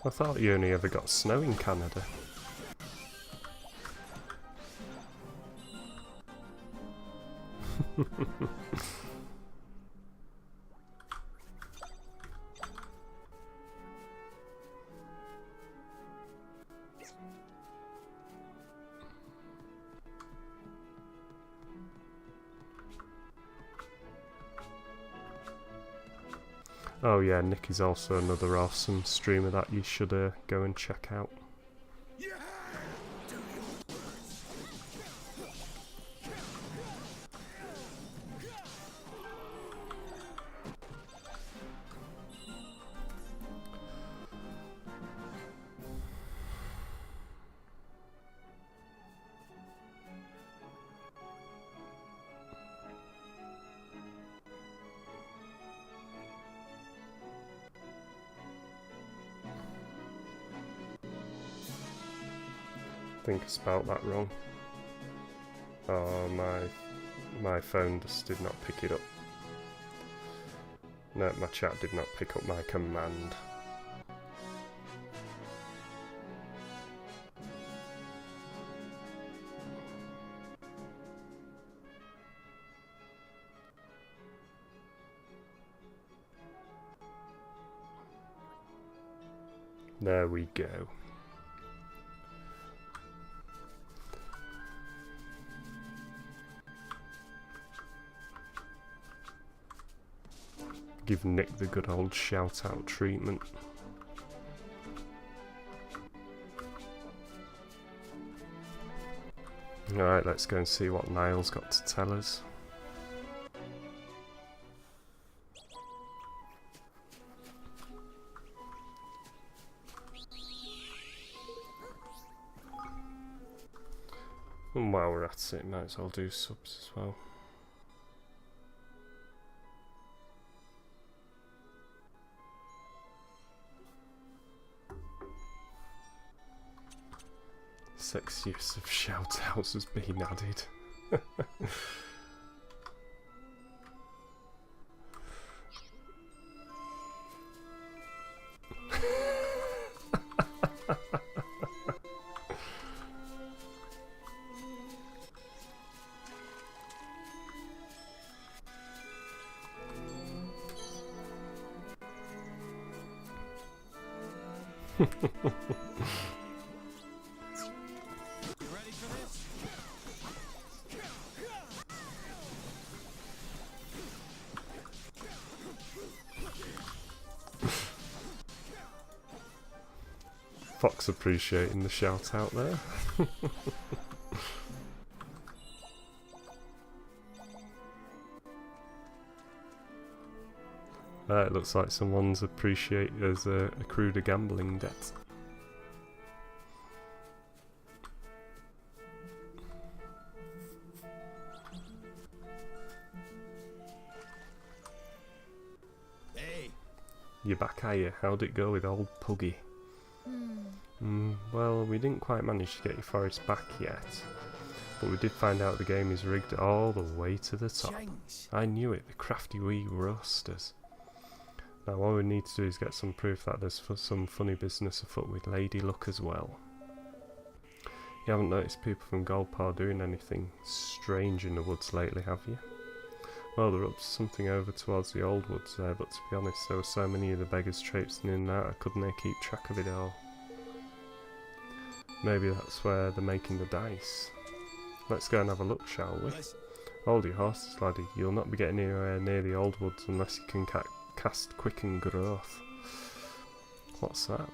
I thought you only ever got snow in Canada. Oh yeah, Nick is also another awesome streamer that you should go and check out. I think I spelt that wrong. Oh, my phone just did not pick it up. No, my chat did not pick up my command. There we go. Give Nick the good old shout out treatment. Alright, let's go and see what Niall's got to tell us. And while we're at it, might as well do subs as well. Sex use of shout-outs has been added. Fox appreciating the shout out there. It looks like someone's accrued a gambling debt. Hey. You're back, are you? How'd it go with old Puggy? Well, we didn't quite manage to get your forest back yet, but we did find out the game is rigged all the way to the top. I knew it, the crafty wee roasters. Now all we need to do is get some proof that there's some funny business afoot with Lady Luck as well. You haven't noticed people from Goldpaw doing anything strange in the woods lately, have you? Well, they're up to something over towards the old woods there, but to be honest, there were so many of the beggars traipsing in and out, I couldn't keep track of it all. Maybe that's where they're making the dice. Let's go and have a look, shall we? Hold your horses, laddie. You'll not be getting anywhere near the old woods unless you can cast Quicken Growth. What's that?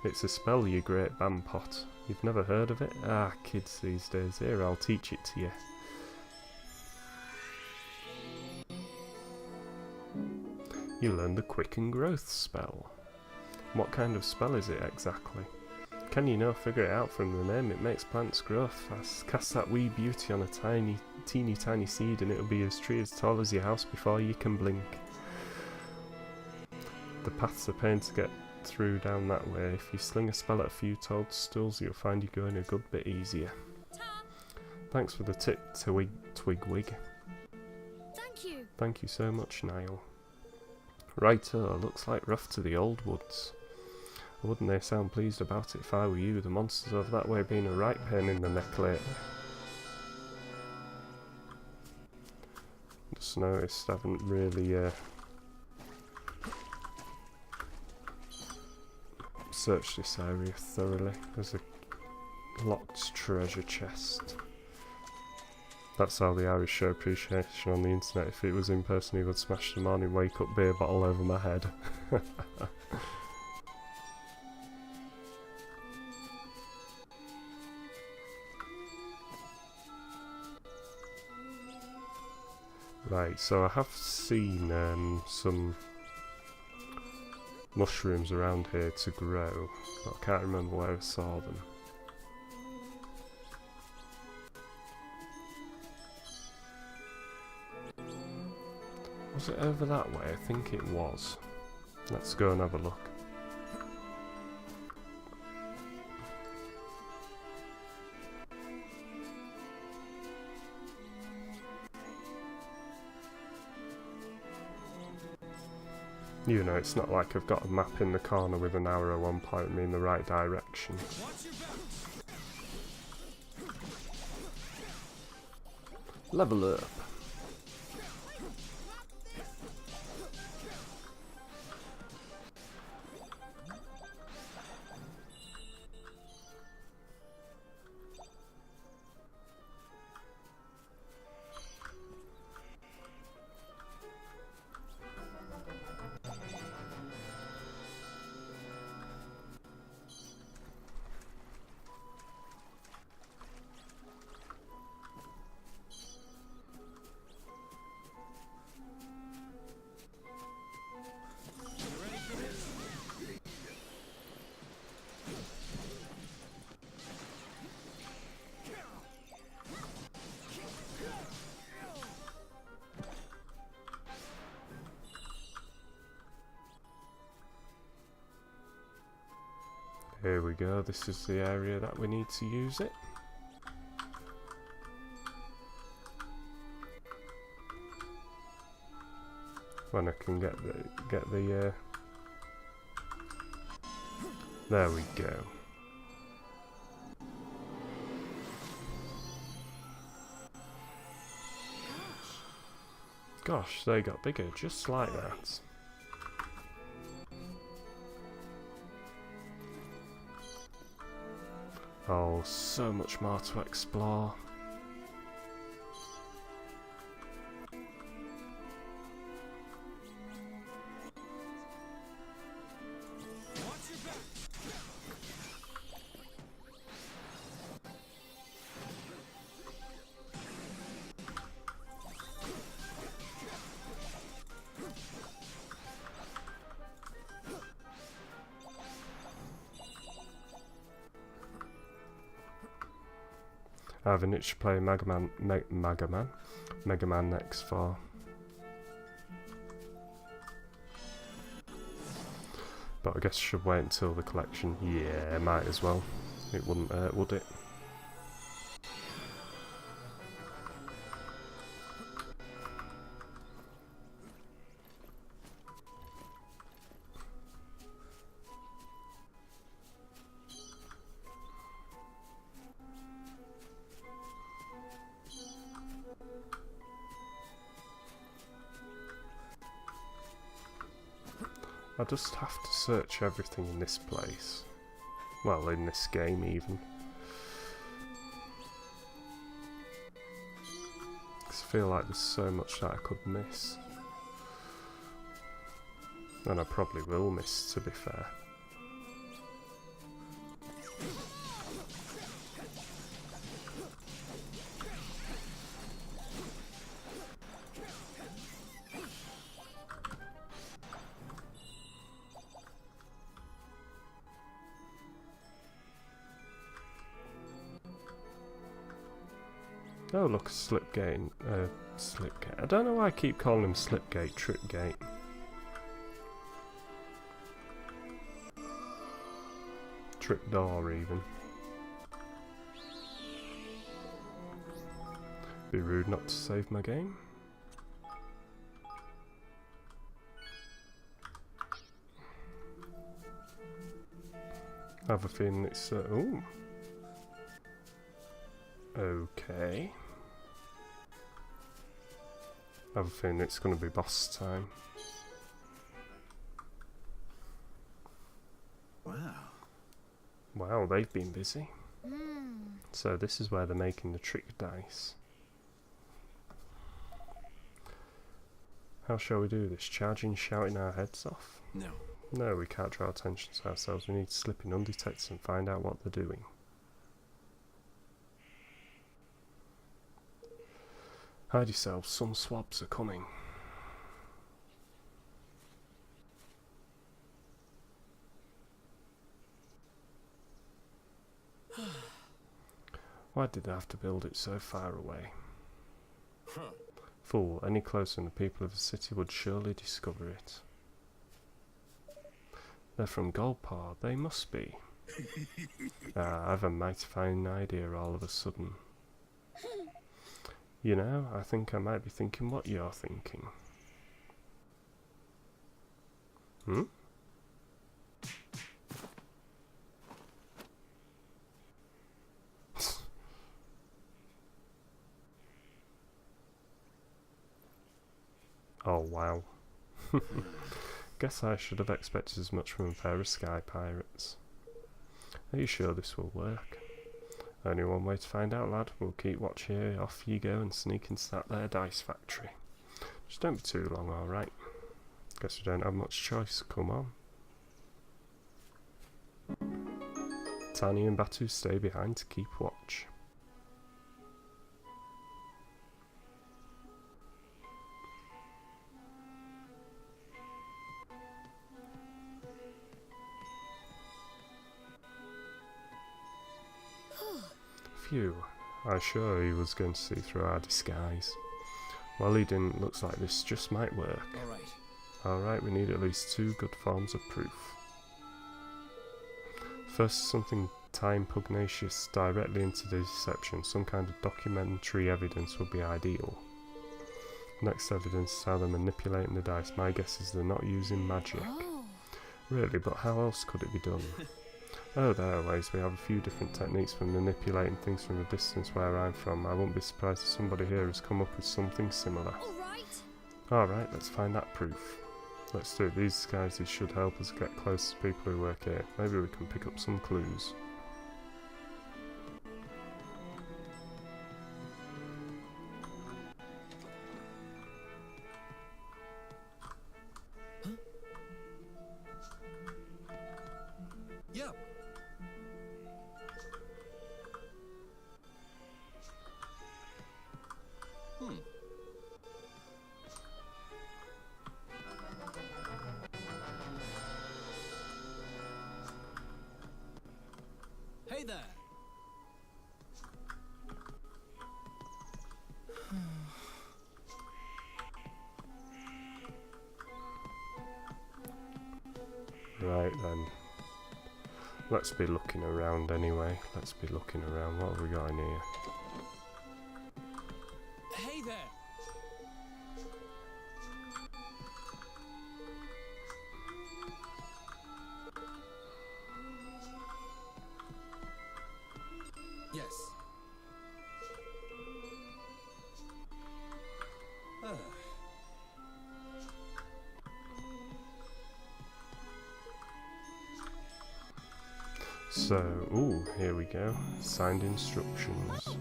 It's a spell, you great bampot. You've never heard of it? Ah, kids these days. Here, I'll teach it to you. You learn the Quicken Growth spell. What kind of spell is it exactly? Can you figure it out from the name? It makes plants grow fast. Cast that wee beauty on a teeny tiny seed and it'll be a tree as tall as your house before you can blink. The path's a pain to get through down that way. If you sling a spell at a few toadstools, you'll find you're going a good bit easier. Thanks for the tip, Twigwig. Thank you. Thank you so much, Niall. Righto, looks like we're off to the old woods. Wouldn't they sound pleased about it if I were you? The monsters over that way being a right pain in the neck lately. Just noticed I haven't really searched this area thoroughly. There's a locked treasure chest. That's how the Irish show appreciation on the internet. If it was in person, he would smash the morning wake up beer bottle over my head. Right, so I have seen some mushrooms around here to grow, but I can't remember where I saw them. Was it over that way? I think it was. Let's go and have a look. You know, it's not like I've got a map in the corner with an arrow on pointing me in the right direction. Level up. Here we go, this is the area that we need to use it. When I can get the there we go. Gosh, they got bigger just like that. Oh, so much more to explore. I have an itch to play Mega Man X4. But I guess I should wait until the collection. Yeah, might as well. It wouldn't hurt, would it? I just have to search everything in this place. Well, in this game even. 'Cause I feel like there's so much that I could miss. And I probably will miss, to be fair. Oh look, Slipgate. Slipgate. I don't know why I keep calling him Slipgate, Tripgate. Tripdoor even. Be rude not to save my game. I have a feeling it's... ooh. Okay. I have a feeling it's going to be boss time. Wow. Wow, they've been busy. Hmm. So this is where they're making the trick dice. How shall we do this? Charging, shouting our heads off? No. No, we can't draw attention to ourselves. We need to slip in undetected and find out what they're doing. Hide yourselves, some swabs are coming. Why did they have to build it so far away? Fool, any closer and the people of the city would surely discover it. They're from Golpar, they must be. I've a mighty fine idea all of a sudden. You know, I think I might be thinking what you're thinking. Hmm? Oh wow. Guess I should have expected as much from a pair of sky pirates. Are you sure this will work? Only one way to find out, lad. We'll keep watch here, off you go and sneak into that there dice factory. Just don't be too long, alright? Guess we don't have much choice, come on. Tani and Batu stay behind to keep watch. Phew, I was sure he was going to see through our disguise. Well, he didn't. Looks like this just might work. Alright. Alright, we need at least 2 good forms of proof. First, something tying pugnacious directly into the deception. Some kind of documentary evidence would be ideal. Next evidence is how they're manipulating the dice. My guess is they're not using magic. Oh. Really, but how else could it be done? Oh, there are ways. We have a few different techniques for manipulating things from a distance where I'm from. I wouldn't be surprised if somebody here has come up with something similar. All right. Alright, let's find that proof. Let's do it. These guys should help us get close to people who work here. Maybe we can pick up some clues. Yeah. Hey there. Right then. Let's be looking around anyway. Let's be looking around. What have we got in here? Hey there. Yes. So, ooh, here we go. Signed instructions.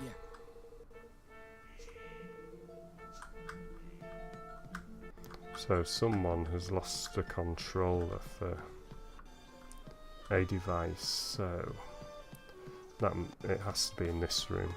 Yeah. So someone has lost the controller for a device, so that it has to be in this room.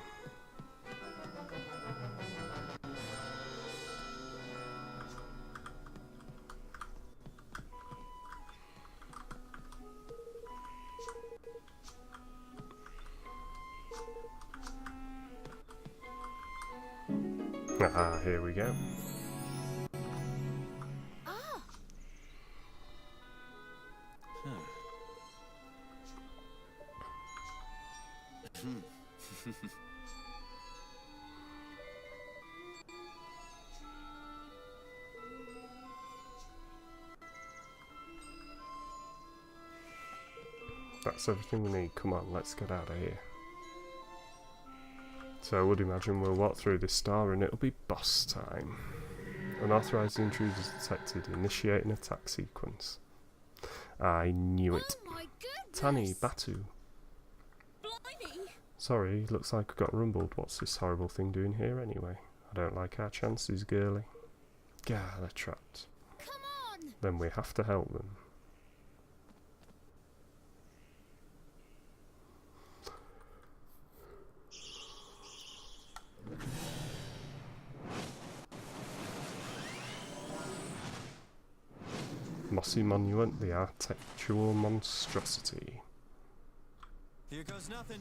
Ah. That's everything we need. Come on, let's get out of here. So I would imagine we'll walk through this door and it'll be boss time. Unauthorized intruders detected. Initiate an attack sequence. I knew it. Oh my goodness! Tani, Batu. Blimey! Sorry, looks like I got rumbled. What's this horrible thing doing here anyway? I don't like our chances, girly. Gah, they're trapped. Come on! Then we have to help them. Mossy Monument, the architectural monstrosity. Here goes nothing.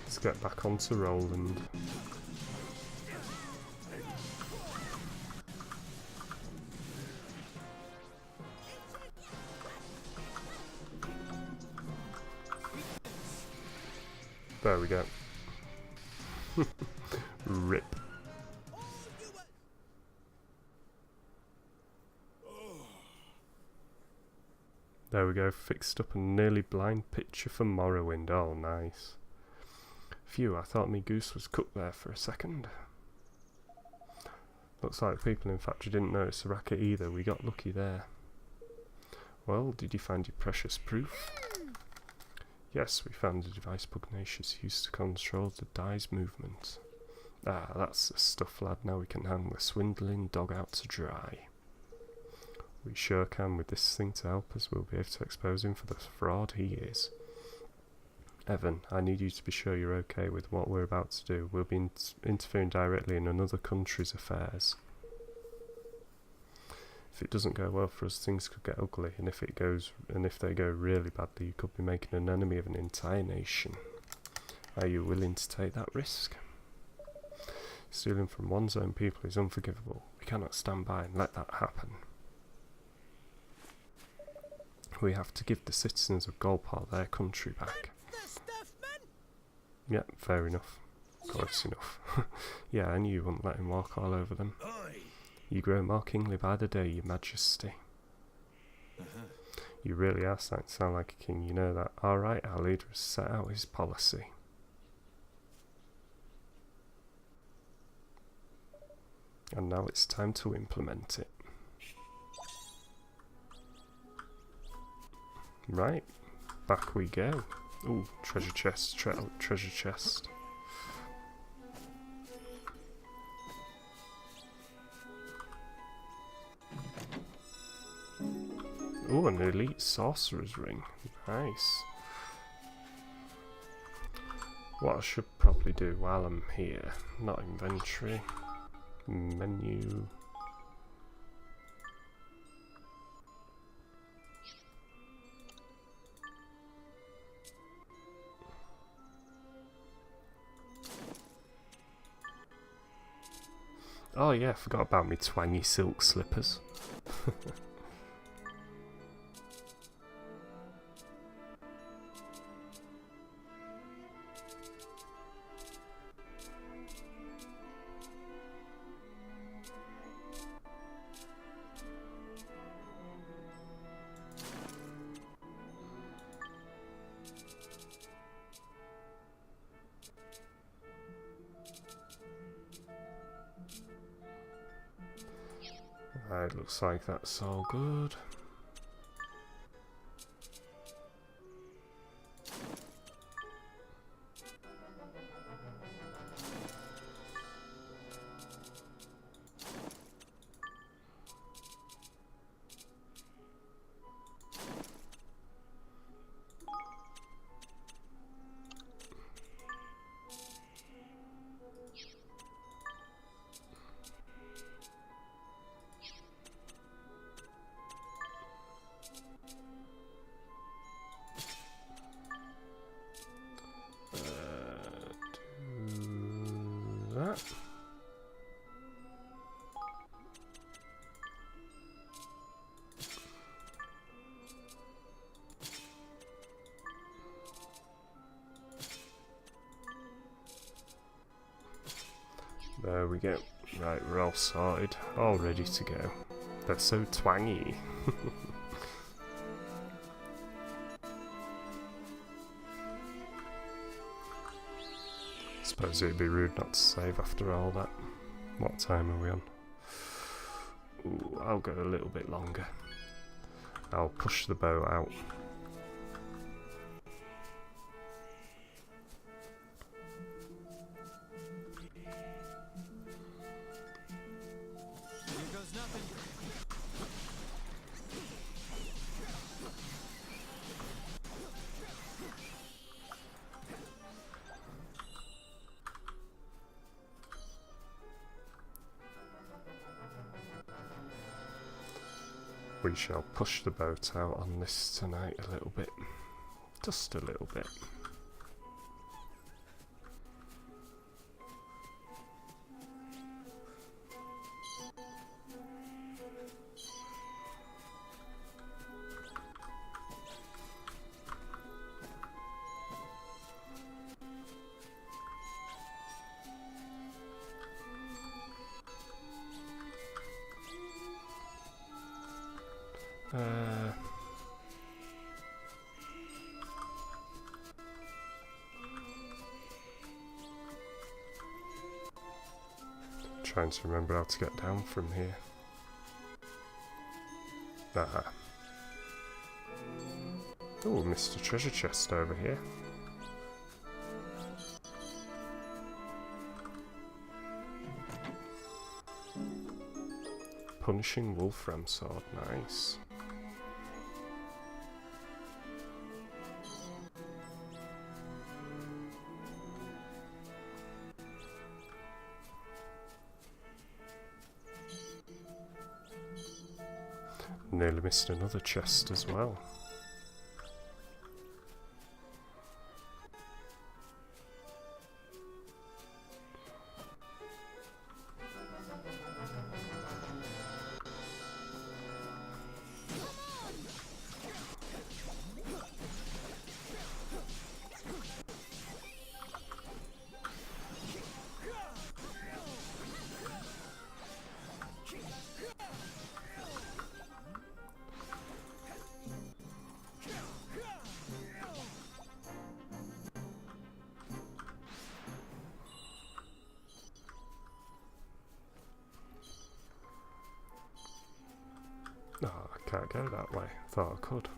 Let's get back onto Roland. There we go. Rip. There we go, fixed up a nearly blind picture for Morrowind. Oh, nice. Phew, I thought me goose was cooked there for a second. Looks like people in factory didn't notice the racket either. We got lucky there. Well, did you find your precious proof? Yes, we found a device Pugnacious used to control the dye's movement. Ah, that's the stuff, lad. Now we can hang the swindling dog out to dry. We sure can. With this thing to help us, we'll be able to expose him for the fraud he is. Evan, I need you to be sure you're okay with what we're about to do. We'll be interfering directly in another country's affairs. If it doesn't go well for us, things could get ugly, and if they go really badly, you could be making an enemy of an entire nation. Are you willing to take that risk? Stealing from one's own people is unforgivable. We cannot stand by and let that happen. We have to give the citizens of Golpar their country back. Yeah, fair enough. Close enough. Yeah, I knew you wouldn't let him walk all over them. You grow more kingly by the day, your majesty. You really are starting to sound like a king, you know that. Alright, our leader has set out his policy. And now it's time to implement it. Right, back we go. Ooh, treasure chest, treasure chest. Ooh, an elite sorcerer's ring. Nice. What I should probably do while I'm here, not inventory, menu. Oh yeah, I forgot about me twangy silk slippers. Right, looks like that's all good. There we go. Right, we're all sorted, all ready to go. That's so twangy. Suppose it'd be rude not to save after all that. What time are we on? Ooh, I'll go a little bit longer. I'll push the boat out. Here goes nothing. We shall push the boat out on this tonight a little bit. Just a little bit. Trying to remember how to get down from here. Ah. Oh, Mr. Treasure Chest over here. Punishing Wolfram Sword, nice. Nearly missed another chest as well. Oh, I can't go that way. Thought I could.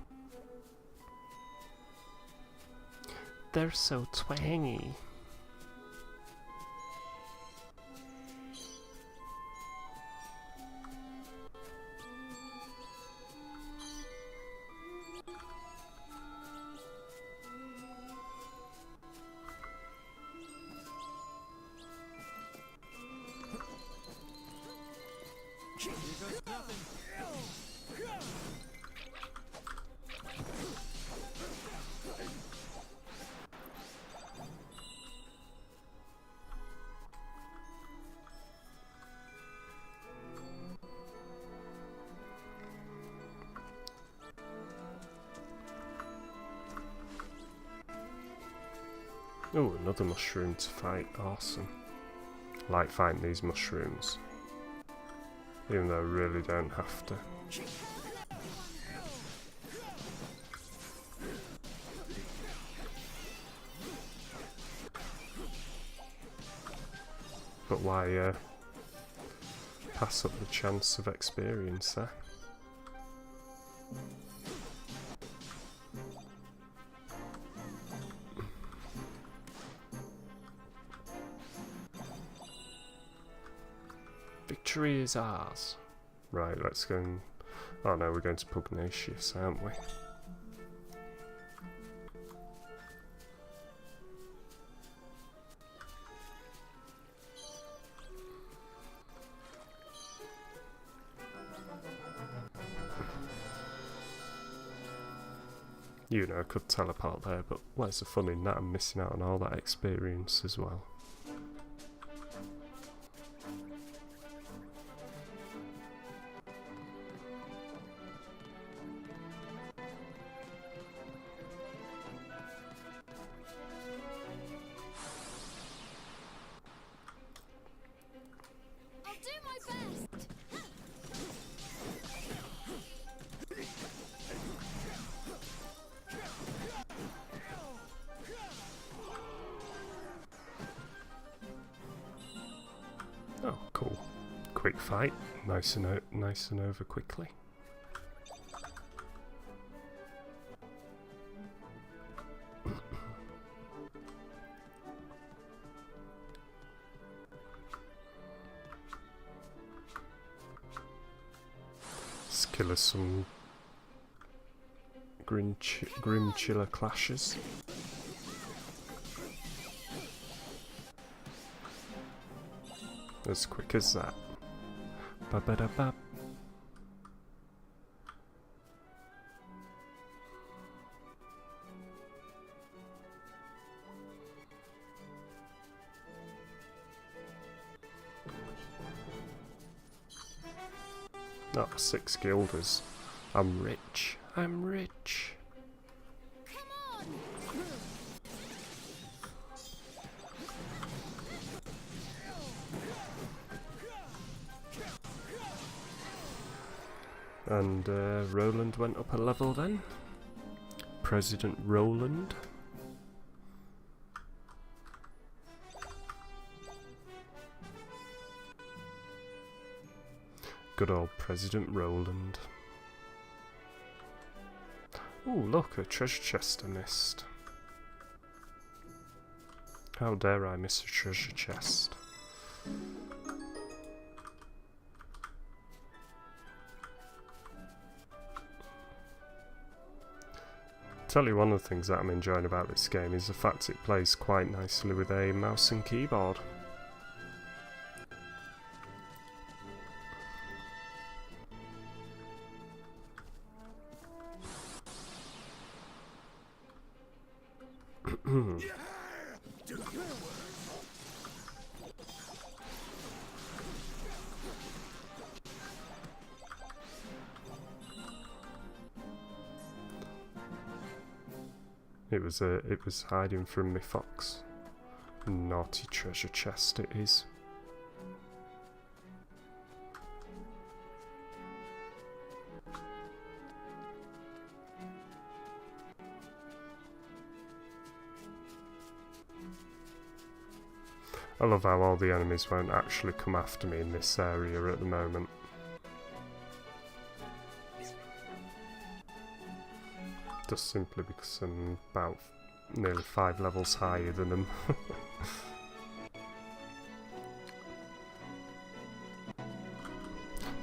They're so twangy. Here goes nothing. Oh, another mushroom to fight. Awesome. Like fighting these mushrooms. Even though I really don't have to. But why pass up the chance of experience there? Victory is ours. Right, let's go and... Oh no, we're going to Pugnacious, aren't we? You know, I could teleport there, but where's the fun in that? I'm missing out on all that experience as well. Cool. Quick fight. Nice and over quickly. Let's kill us some grim chiller clashes. As quick as that. Ba-ba-da-ba. Oh, 6 guilders. I'm rich. I'm rich. And Roland went up a level then. President Roland. Good old President Roland. Ooh, look, a treasure chest I missed. How dare I miss a treasure chest? Tell you one of the things that I'm enjoying about this game is the fact it plays quite nicely with a mouse and keyboard. It was hiding from me fox. Naughty treasure chest it is. I love how all the enemies won't actually come after me in this area at the moment. Just simply because I'm about nearly 5 levels higher than them.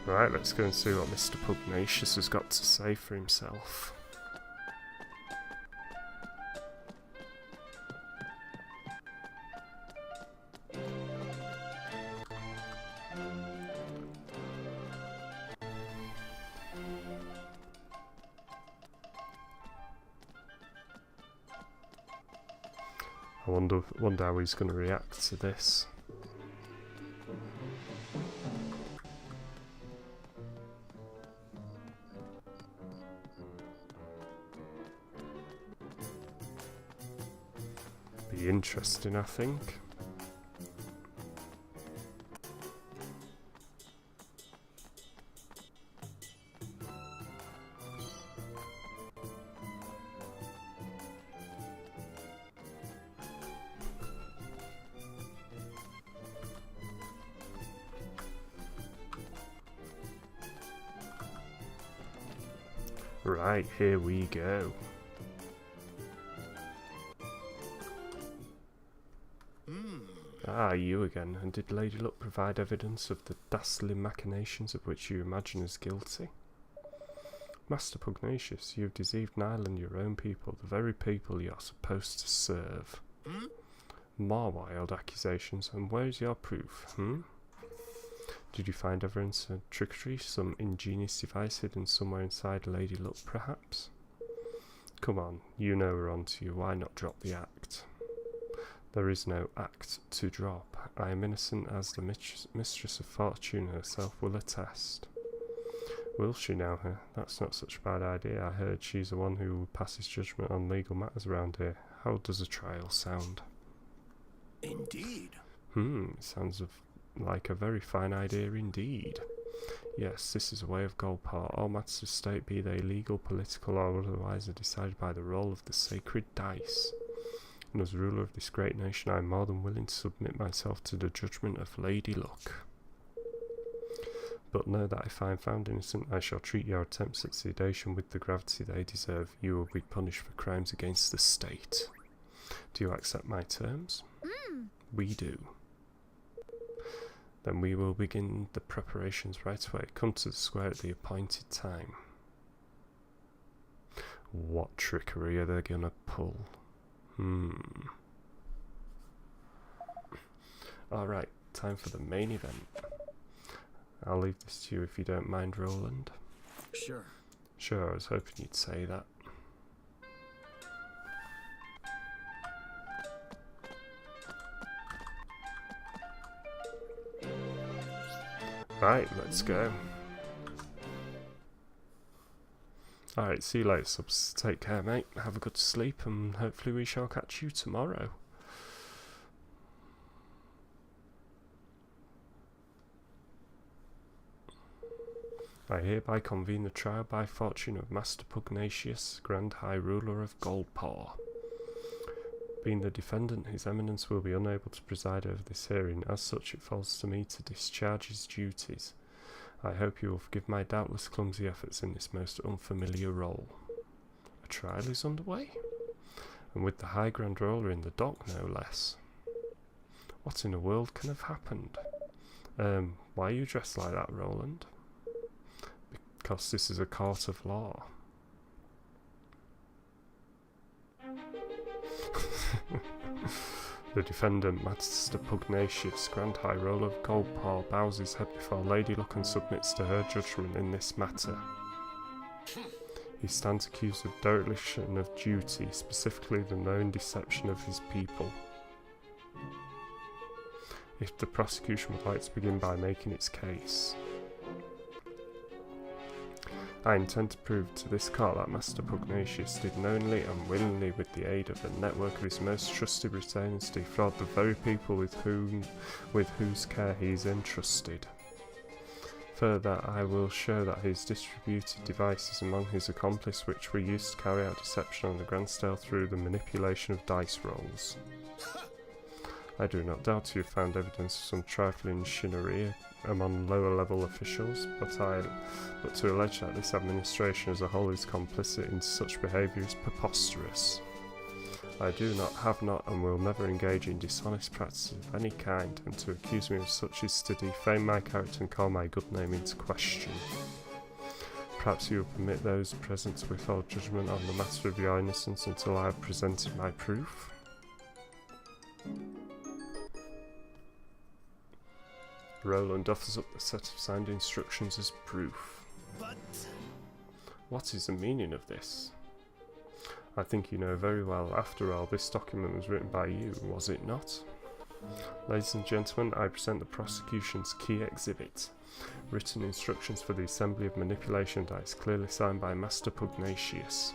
Right, let's go and see what Mr. Pugnacious has got to say for himself. I wonder how he's going to react to this. Be interesting, I think. Right, here we go. Ah, you again. And did Lady Luck provide evidence of the dastardly machinations of which you imagine us guilty? Master Pugnacious, you have deceived Nile and your own people, the very people you are supposed to serve. More wild accusations, and where is your proof, Did you find evidence of trickery, some ingenious device hidden somewhere inside Lady Luck, perhaps? Come on, you know we're on to you, why not drop the act? There is no act to drop. I am innocent as the mistress of fortune herself will attest. Will she now, huh? That's not such a bad idea. I heard she's the one who passes judgment on legal matters around here. How does a trial sound? Indeed. Sounds like a very fine idea indeed. Yes, this is a way of Goldport. All matters of state, be they legal, political, or otherwise, are decided by the roll of the sacred dice. And as ruler of this great nation, I am more than willing to submit myself to the judgment of Lady Luck. But know that if I am found innocent, I shall treat your attempts at sedation with the gravity they deserve. You will be punished for crimes against the state. Do you accept my terms? We do. Then we will begin the preparations right away. Come to the square at the appointed time. What trickery are they gonna pull? Alright, time for the main event. I'll leave this to you if you don't mind, Roland. Sure. Sure, I was hoping you'd say that. Right, let's go. Alright, see you later, subs. Take care, mate. Have a good sleep, and hopefully we shall catch you tomorrow. I hereby convene the trial by fortune of Master Pugnacious, Grand High Ruler of Goldpaw. Being the defendant, His Eminence will be unable to preside over this hearing. As such, it falls to me to discharge his duties. I hope you will forgive my doubtless clumsy efforts in this most unfamiliar role. A trial is underway? And with the High Grand Roller in the dock, no less. What in the world can have happened? Why are you dressed like that, Roland? Because this is a court of law. The defendant, Master Pugnacious, Grand High Roller of Goldpaw, bows his head before Lady Luck and submits to her judgment in this matter. He stands accused of dereliction of duty, specifically the known deception of his people. If the prosecution would like to begin by making its case. I intend to prove to this court that Master Pugnacious did knowingly and willingly, with the aid of a network of his most trusted retainers, defraud the very people with whose care he is entrusted. Further, I will show that his distributed devices among his accomplices which were used to carry out deception on the grand scale through the manipulation of dice rolls. I do not doubt you have found evidence of some trifling chicanery among lower level officials, but to allege that this administration as a whole is complicit in such behaviour is preposterous. I do not, have not, and will never engage in dishonest practices of any kind, and to accuse me of such is to defame my character and call my good name into question. Perhaps you will permit those present to withhold judgment on the matter of your innocence until I have presented my proof? Roland offers up the set of signed instructions as proof. But What is the meaning of this? I think you know very well, after all, this document was written by you, was it not? Ladies and gentlemen, I present the prosecution's key exhibit. Written instructions for the assembly of manipulation dice, clearly signed by Master Pugnacious.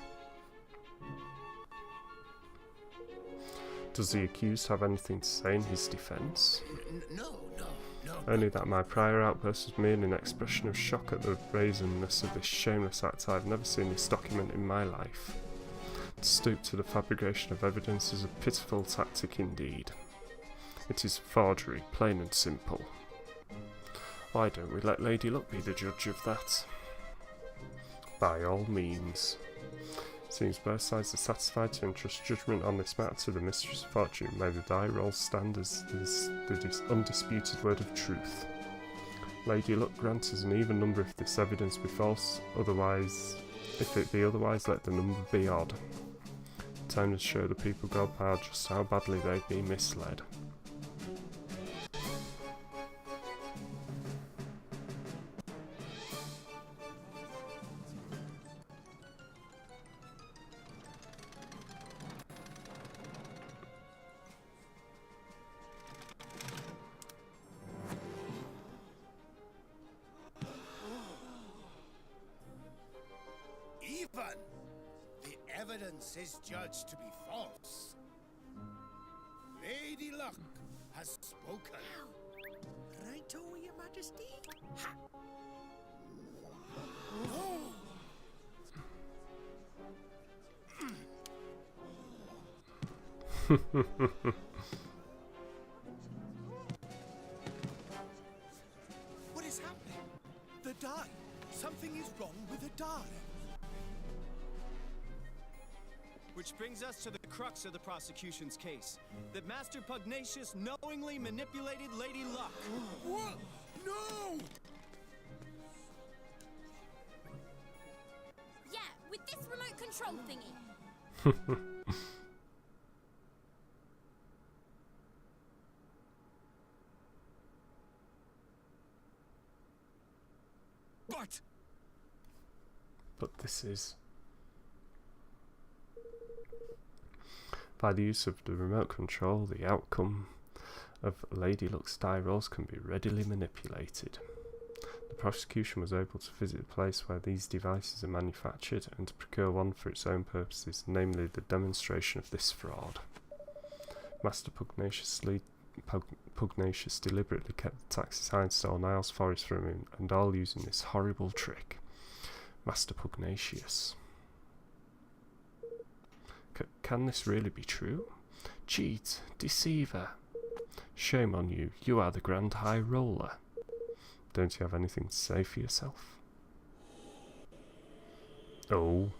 Does the accused have anything to say in his defence? no. Only that my prior outburst was merely an expression of shock at the brazenness of this shameless act. I have never seen this document in my life. To stoop to the fabrication of evidence is a pitiful tactic indeed. It is forgery, plain and simple. Why don't we let Lady Luck be the judge of that? By all means. Seems both sides are satisfied to entrust judgment on this matter to the Mistress of Fortune. May the die roll stand as the undisputed word of truth. Lady Luck grants us an even number if this evidence be false, otherwise, if it be otherwise, let the number be odd. Time to show the people of Goldpaw just how badly they've been misled. Even the evidence is judged to be false. Lady Luck has spoken. Right, oh, Your Majesty? What is happening? Something is wrong with the die. Which brings us to the crux of the prosecution's case. That Master Pugnacious knowingly manipulated Lady Luck. What? No! Yeah, with this remote control thingy. But this is... By the use of the remote control, the outcome of Lady Luck's die rolls can be readily manipulated. The prosecution was able to visit the place where these devices are manufactured and to procure one for its own purposes, namely the demonstration of this fraud. Master Pugnacious deliberately kept the taxes high and stole Niles Forest from him, and all using this horrible trick. Master Pugnacious. Can this really be true? Cheat, deceiver. Shame on you, you are the Grand High Roller. Don't you have anything to say for yourself? Oh.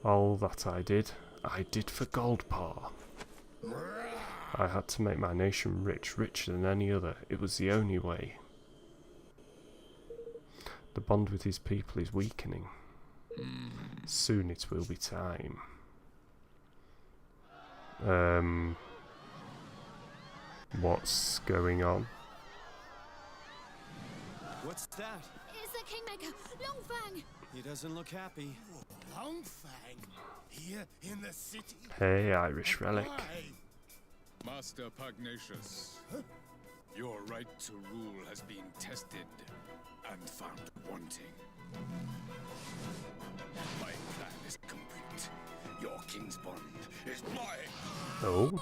All that I did for Goldpaw. I had to make my nation rich, richer than any other. It was the only way. The bond with his people is weakening. Soon it will be time. What's going on? What's that? It's the Kingmaker, Longfang. He doesn't look happy. Longfang? Here in the city? Hey, Irish relic. Why? Master Pugnacious, your right to rule has been tested and found wanting. My plan is complete. Your king's bond is mine. Oh.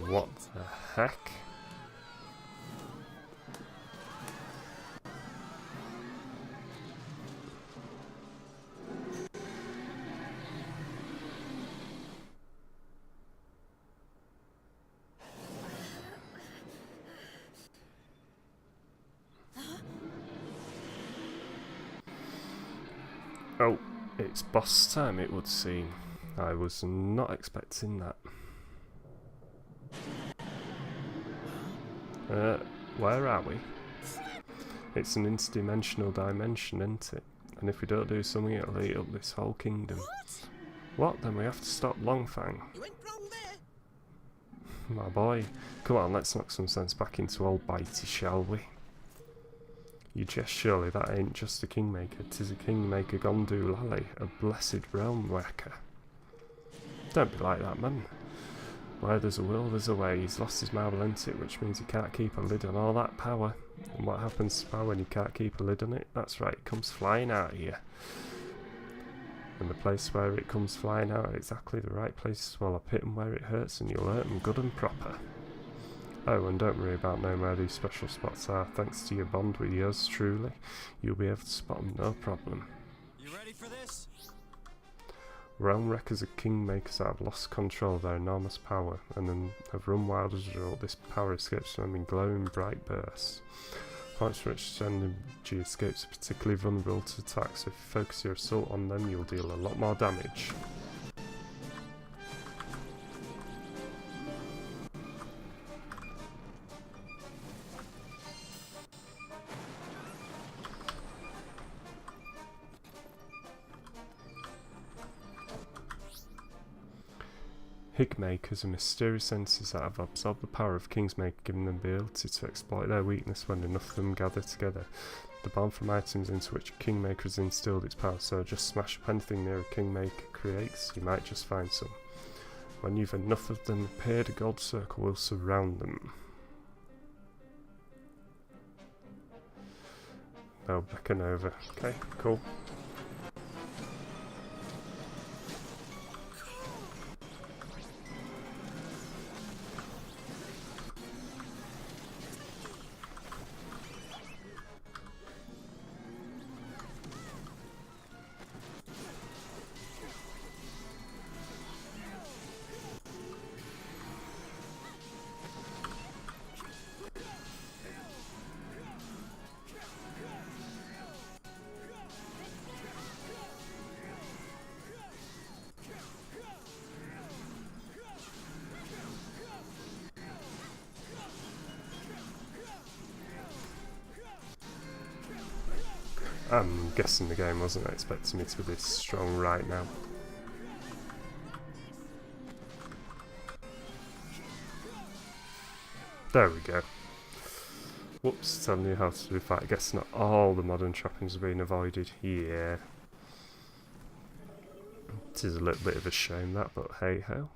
What the heck? Oh, it's boss time, it would seem. I was not expecting that. Where are we? It's an interdimensional dimension, isn't it? And if we don't do something, it'll eat up this whole kingdom. What? Then we have to stop Longfang. You went wrong there. My boy. Come on, let's knock some sense back into old Bitey, shall we? You jest surely that ain't just a kingmaker, 'tis a kingmaker gone doolally, a blessed realm wrecker. Don't be like that, man. Where there's a will, there's a way. He's lost his marble, ain't it? Which means he can't keep a lid on all that power. And what happens to power when you can't keep a lid on it? That's right, it comes flying out here. And the place where it comes flying out at exactly the right place as well. Hit 'em where it hurts and you'll hurt 'em good and proper. Oh, and don't worry about knowing where these special spots are. Thanks to your bond with yours truly, you'll be able to spot them no problem. You ready for this? Realm wreckers are kingmakers that have lost control of their enormous power, and then have run wild as a result. This power escapes from them in glowing bright bursts. Points from which energy escapes are particularly vulnerable to attacks, so if you focus your assault on them, you'll deal a lot more damage. Higmakers are mysterious entities that have absorbed the power of Kingsmaker, giving them the ability to exploit their weakness when enough of them gather together. They're born from items into which a Kingmaker has instilled its power, so just smash up anything near a Kingmaker creates, you might just find some. When you've enough of them appeared, a gold circle will surround them. They'll beckon over. Okay, cool. I'm guessing the game wasn't expecting me to be this strong right now. There we go. Whoops, telling you how to do that. I guess not all the modern trappings are being avoided. Yeah. It is a little bit of a shame that, but hey ho.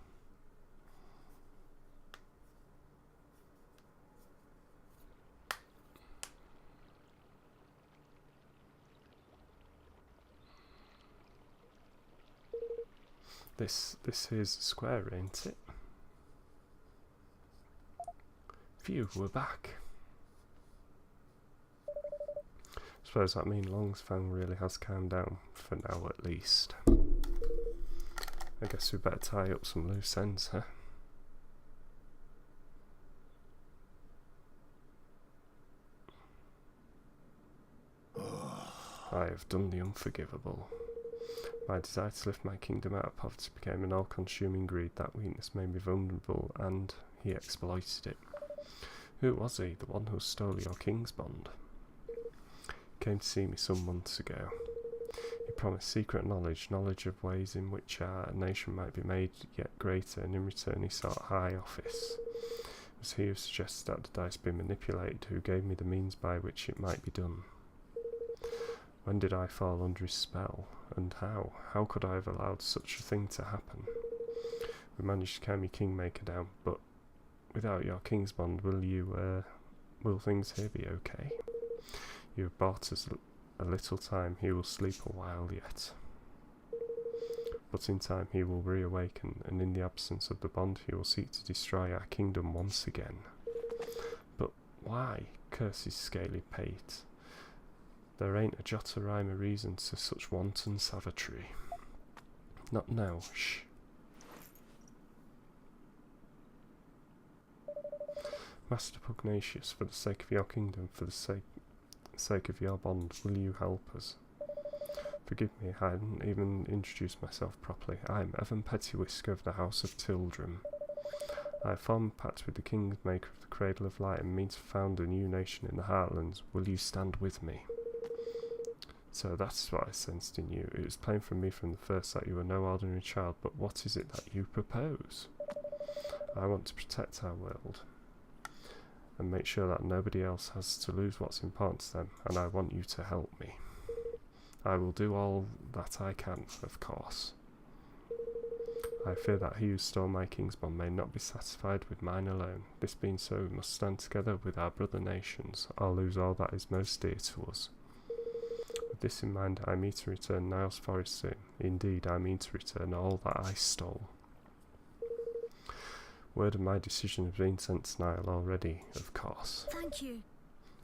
This is square, ain't it? Phew, we're back. Suppose that means Longsfang really has calmed down, for now at least. I guess we better tie up some loose ends, huh? I have done the unforgivable. My desire to lift my kingdom out of poverty became an all-consuming greed. That weakness made me vulnerable, and he exploited it. Who was he? The one who stole your king's bond? He came to see me some months ago. He promised secret knowledge of ways in which our nation might be made yet greater, and in return he sought high office. It was he who suggested that the dice be manipulated, who gave me the means by which it might be done. When did I fall under his spell, and how? How could I have allowed such a thing to happen? We managed to calm your kingmaker down, but without your king's bond, will things here be okay? You have bought us a little time. He will sleep a while yet. But in time he will reawaken, and in the absence of the bond he will seek to destroy our kingdom once again. But why? Curse his scaly pate. There ain't a jot of rhyme or reason to such wanton savagery. Not now, shh. Master Pugnacious, for the sake of your kingdom, for the sake of your bond, will you help us? Forgive me, I hadn't even introduced myself properly. I am Evan Pettywhisker of the House of Tildrum. I have formed a pact with the Kingmaker of the Cradle of Light and mean to found a new nation in the Heartlands. Will you stand with me? So that's what I sensed in you. It was plain from me from the first that you were no ordinary child, but what is it that you propose? I want to protect our world and make sure that nobody else has to lose what's important to them, and I want you to help me. I will do all that I can, of course. I fear that he who stole my king's bond may not be satisfied with mine alone. This being so, we must stand together with our brother nations, or lose all that is most dear to us. With this in mind, I mean to return Niles Forest soon. Indeed, I mean to return all that I stole. Word of my decision has been sent to Nile already, of course. Thank you.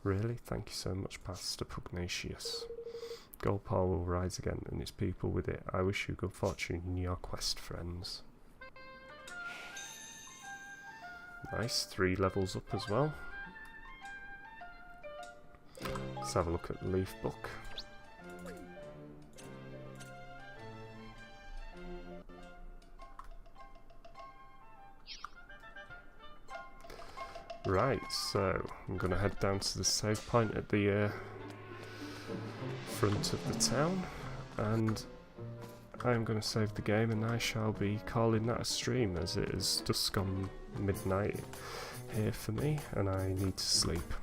Really? Thank you so much, Pastor Pugnacious. Goldpaw will rise again, and its people with it. I wish you good fortune in your quest, friends. Nice, 3 levels up as well. Let's have a look at the Leaf Book. Right, so I'm going to head down to the save point at the front of the town, and I'm going to save the game, and I shall be calling that a stream, as it is just gone midnight here for me, and I need to sleep.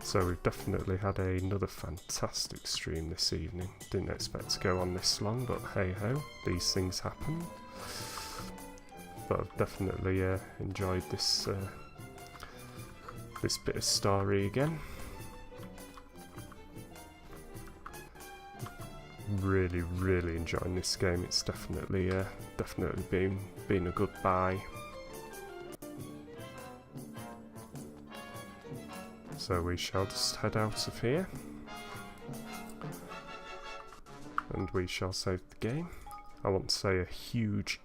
So we've definitely had another fantastic stream this evening. Didn't expect to go on this long, but hey ho, these things happen. But I've definitely enjoyed this this bit of story again. Really enjoying this game. It's definitely been a good buy. So we shall just head out of here, and we shall save the game. I want to say a huge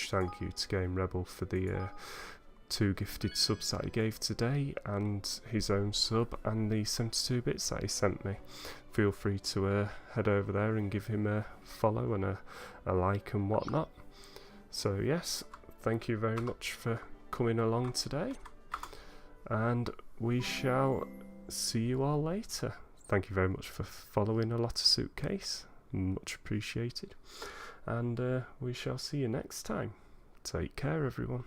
thank you to Game Rebel for the 2 gifted subs that he gave today, and his own sub, and the 72 bits that he sent me. Feel free to head over there and give him a follow and a like and whatnot. So yes, thank you very much for coming along today, and we shall see you all later. Thank you very much for following A Lot of Suitcase. Much appreciated. And we shall see you next time. Take care, everyone.